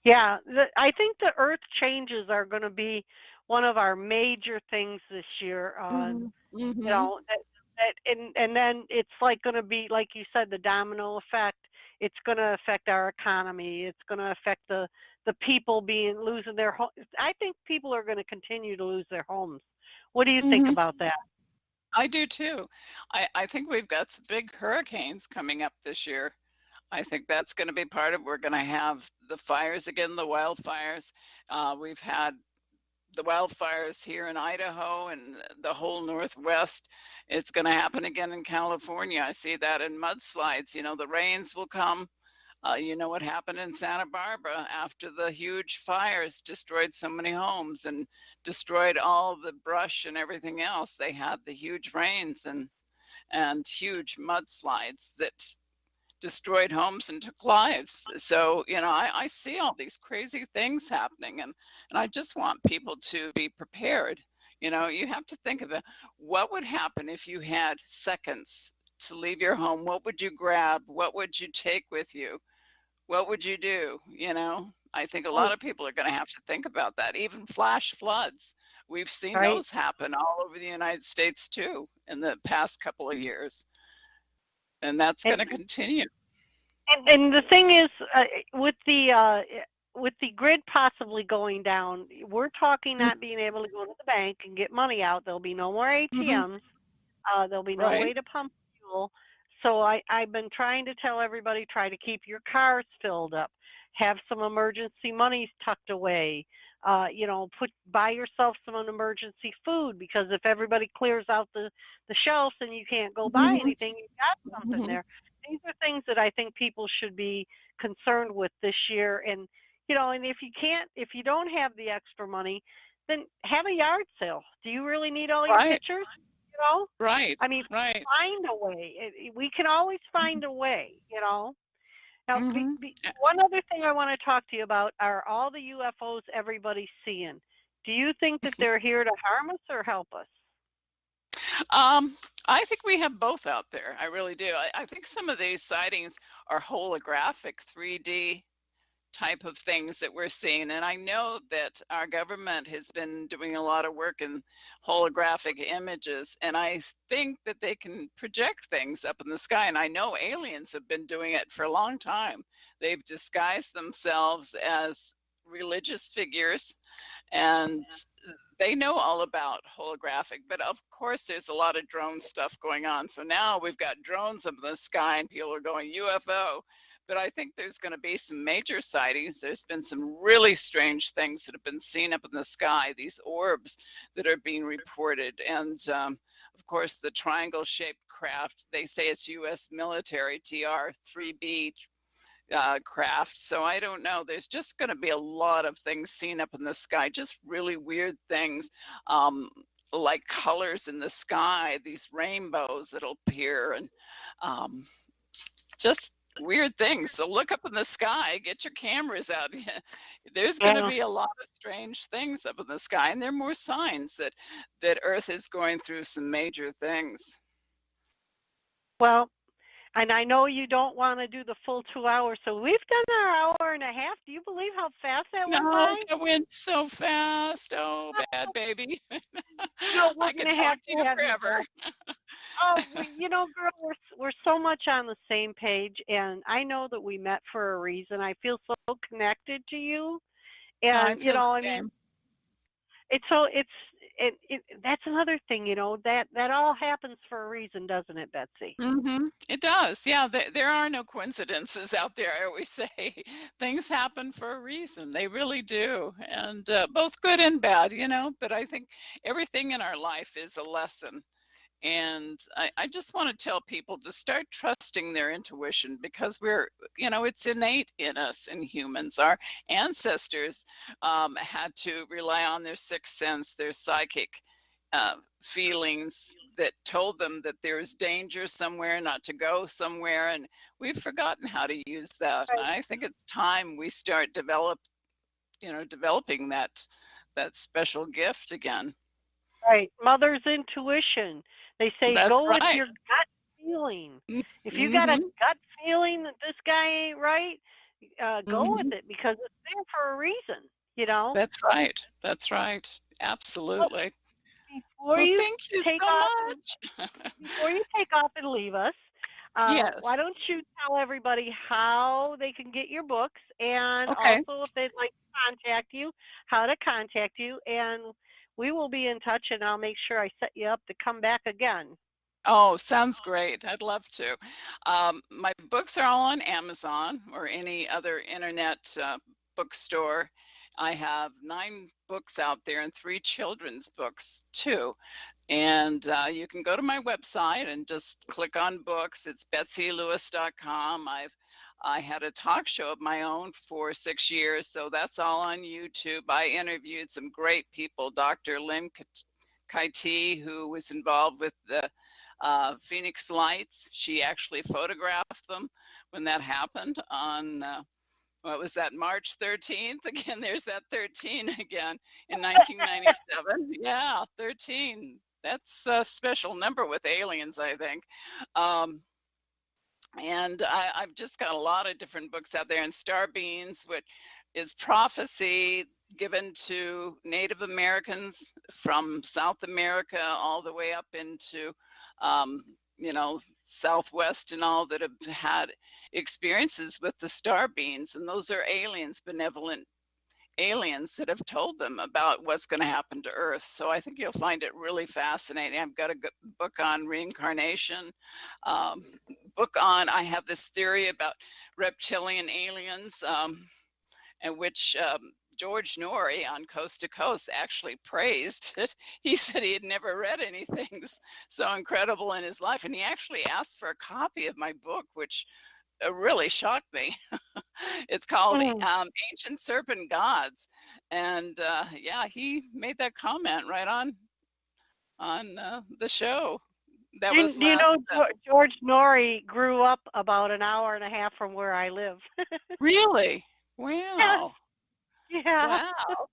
Yeah, I think the earth changes are going to be one of our major things this year. Hmm. You Hmm. know and then it's like going to be like you said, the domino effect. It's going to affect our economy. It's going to affect the people being losing their homes. I think people are going to continue to lose their homes. What do you think Hmm. about that? I do too. I think we've got some big hurricanes coming up this year. I think that's going to be part of. We're going to have the fires again, the wildfires. We've had the wildfires here in Idaho and the whole Northwest. It's going to happen again in California. I see that in mudslides. The rains will come. You know what happened in Santa Barbara after the huge fires destroyed so many homes and destroyed all the brush and everything else. They had the huge rains and huge mudslides that destroyed homes and took lives. So, I see all these crazy things happening, and I just want people to be prepared. You have to think of it. What would happen if you had seconds to leave your home? What would you grab? What would you take with you? What would you do? I think a Oh, lot of people are going to have to think about that. Even flash floods. We've seen right. those happen all over the United States too in the past couple of years, and that's And going to continue. and the thing is, with the grid possibly going down, we're talking not being able to go to the bank and get money out. There'll be no more Mm-hmm. ATMs. There'll be no Right. way to pump fuel. So I've been trying to tell everybody, try to keep your cars filled up. Have some emergency monies tucked away. Buy yourself some emergency food, because if everybody clears out the shelves and you can't go buy Mhm, anything, you've got something mhm. there. These are things that I think people should be concerned with this year. And if you don't have the extra money, then have a yard sale. Do you really need all your Right, pictures? You know, right, I mean, right. find a way. We can always Mhm, find a way. Now, mhm. one other thing I want to talk to you about are all the UFOs everybody's seeing. Do you think that they're here to harm us or help us? Um, I think we have both out there. I really do. I think some of these sightings are holographic, 3D type of things that we're seeing. And I know that our government has been doing a lot of work in holographic images. And I think that they can project things up in the sky. And I know aliens have been doing it for a long time. They've disguised themselves as religious figures, and they know all about holographic. But of course there's a lot of drone stuff going on, so now we've got drones up in the sky and people are going UFO. But I think there's going to be some major sightings. There's been some really strange things that have been seen up in the sky, these orbs that are being reported. And of course the triangle shaped craft, they say it's US military TR-3B craft. So I don't know. There's just going to be a lot of things seen up in the sky, just really weird things, um, like colors in the sky, these rainbows that'll appear, and um, just weird things. So look up in the sky, get your cameras out. There's going to Yeah. be a lot of strange things up in the sky, and there are more signs that Earth is going through some major things. Well, And I know you don't want to do the full 2 hours, so we've done our hour and a half. Do you believe how fast that went No, by? that went so fast. Oh, bad baby. We're I could gonna have talk to you to have you forever. back. Oh, girl, we're so much on the same page, and I know that we met for a reason. I feel so connected to you, I and feel the I mean, same. that's another thing, that all happens for a reason, doesn't it, Betsy? It does. Yeah, there are no coincidences out there. I always say things happen for a reason. They really do. And both good and bad, but I think everything in our life is a lesson. And I just want to tell people to start trusting their intuition because it's innate in us in humans. Our ancestors had to rely on their sixth sense, their psychic feelings that told them that there's danger somewhere, not to go somewhere. And we've forgotten how to use that. And Right, I think it's time we start developing that special gift again. right. Mother's intuition. They say That's go with right. your gut feeling. If you got a Mm-hmm. gut feeling that this guy ain't right, go with Mm-hmm. it because it's there for a reason. You know. That's right. That's right. Well, Absolutely. before Well, you thank you take so off and much. before you take off and leave us, Yes. why don't you tell everybody how they can get your books and Okay. also if they'd like to contact you, how to contact you, and we will be in touch and I'll make sure I set you up to come back again. Oh, sounds great. I'd love to. My books are all on Amazon or any other internet bookstore. I have 9 books out there and 3 children's books too. And you can go to my website and just click on books. It's BetsyLewis.com. I had a talk show of my own for 6 years, so that's all on YouTube. I interviewed some great people, Dr. Lynn Kaiti, who was involved with the Phoenix Lights. She actually photographed them when that happened on what was that, March 13th? Again, there's that 13 again in 1997. Yeah, 13. That's a special number with aliens, I think. Um, and I've just got a lot of different books out there. And Star Beans, which is prophecy given to Native Americans from South America all the way up into, um, Southwest and all that have had experiences with the star beings. And those are aliens, benevolent aliens that have told them about what's going to happen to Earth. So I think you'll find it really fascinating. I've got a book on reincarnation, um, I have this theory about reptilian aliens, and which George Norrie on Coast to Coast actually praised it. He said he had never read anything so incredible in his life. And he actually asked for a copy of my book, which really shocked me. It's called Mm. Ancient Serpent Gods. And yeah, he made that comment right on the show. That was Do you last. know George Norrie grew up about an hour and a half from where I live? Really? Yes, Wow. yeah. Wow.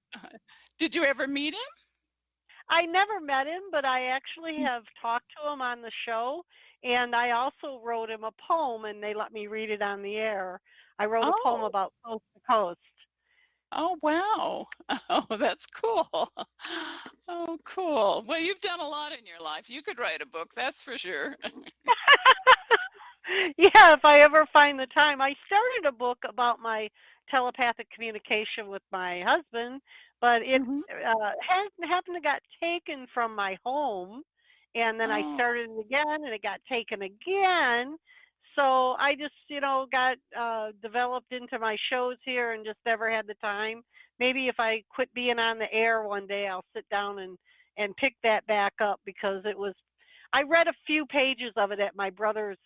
Did you ever meet him? I never met him, but I actually have talked to him on the show, and I also wrote him a poem, and they let me read it on the air. I wrote a poem Oh, about Coast to Coast. oh, wow. Oh, that's cool. Oh, cool. Well, you've done a lot in your life. You could write a book, that's for sure. Yeah, if I ever find the time. I started a book about my telepathic communication with my husband, but it Hmm. happened to got taken from my home, and then I Oh, started it again, and it got taken again. So I just, got developed into my shows here and just never had the time. Maybe if I quit being on the air one day, I'll sit down and pick that back up because it was. I read a few pages of it at my brother's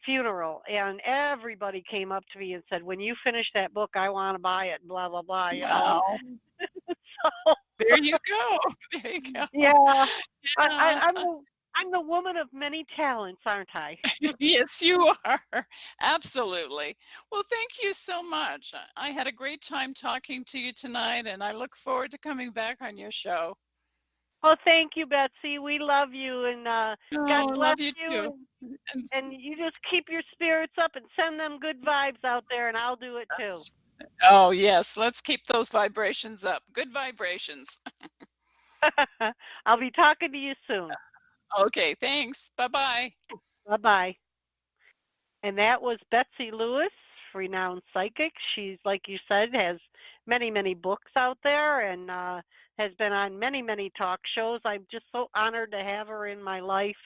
funeral, and everybody came up to me and said, "When you finish that book, I want to buy it." And blah blah blah. wow. So There you go. There you go. yeah, Yeah. I'm the woman of many talents, aren't I? Yes, you are. Absolutely. Well, thank you so much. I had a great time talking to you tonight, and I look forward to coming back on your show. Well, thank you, Betsy. We love you, and Oh, God I bless love you too. you. and you just keep your spirits up and send them good vibes out there, and I'll do it too. Oh, yes. Let's keep those vibrations up. Good vibrations. I'll be talking to you soon. Okay, thanks. Bye-bye. Bye bye. And that was Betsy Lewis, renowned psychic. She's, like you said, has many, many books out there and has been on many, many talk shows. I'm just so honored to have her in my life.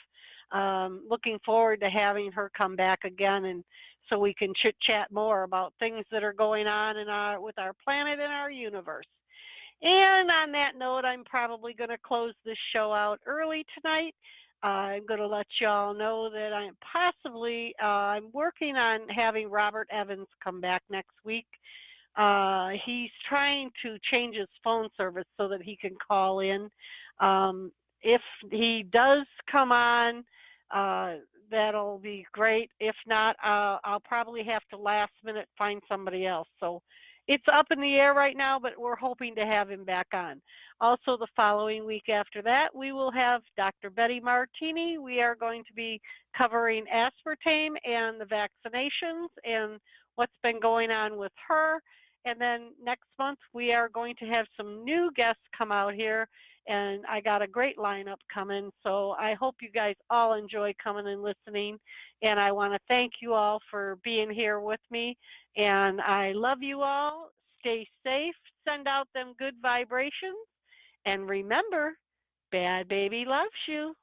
Looking forward to having her come back again, and so we can chit chat more about things that are going on in with our planet and our universe. And on that note, I'm probably going to close this show out early tonight. I'm going to let y'all know that I'm working on having Robert Evans come back next week. He's trying to change his phone service so that he can call in. If he does come on, uh, that'll be great. If not, I'll probably have to last minute find somebody else. So it's up in the air right now, but we're hoping to have him back on. Also, the following week after that, we will have Dr. Betty Martini. We are going to be covering aspartame and the vaccinations and what's been going on with her. And then next month, we are going to have some new guests come out here. And I got a great lineup coming. So I hope you guys all enjoy coming and listening. And I want to thank you all for being here with me. And I love you all. Stay safe. Send out them good vibrations. And remember, Bad Baby loves you.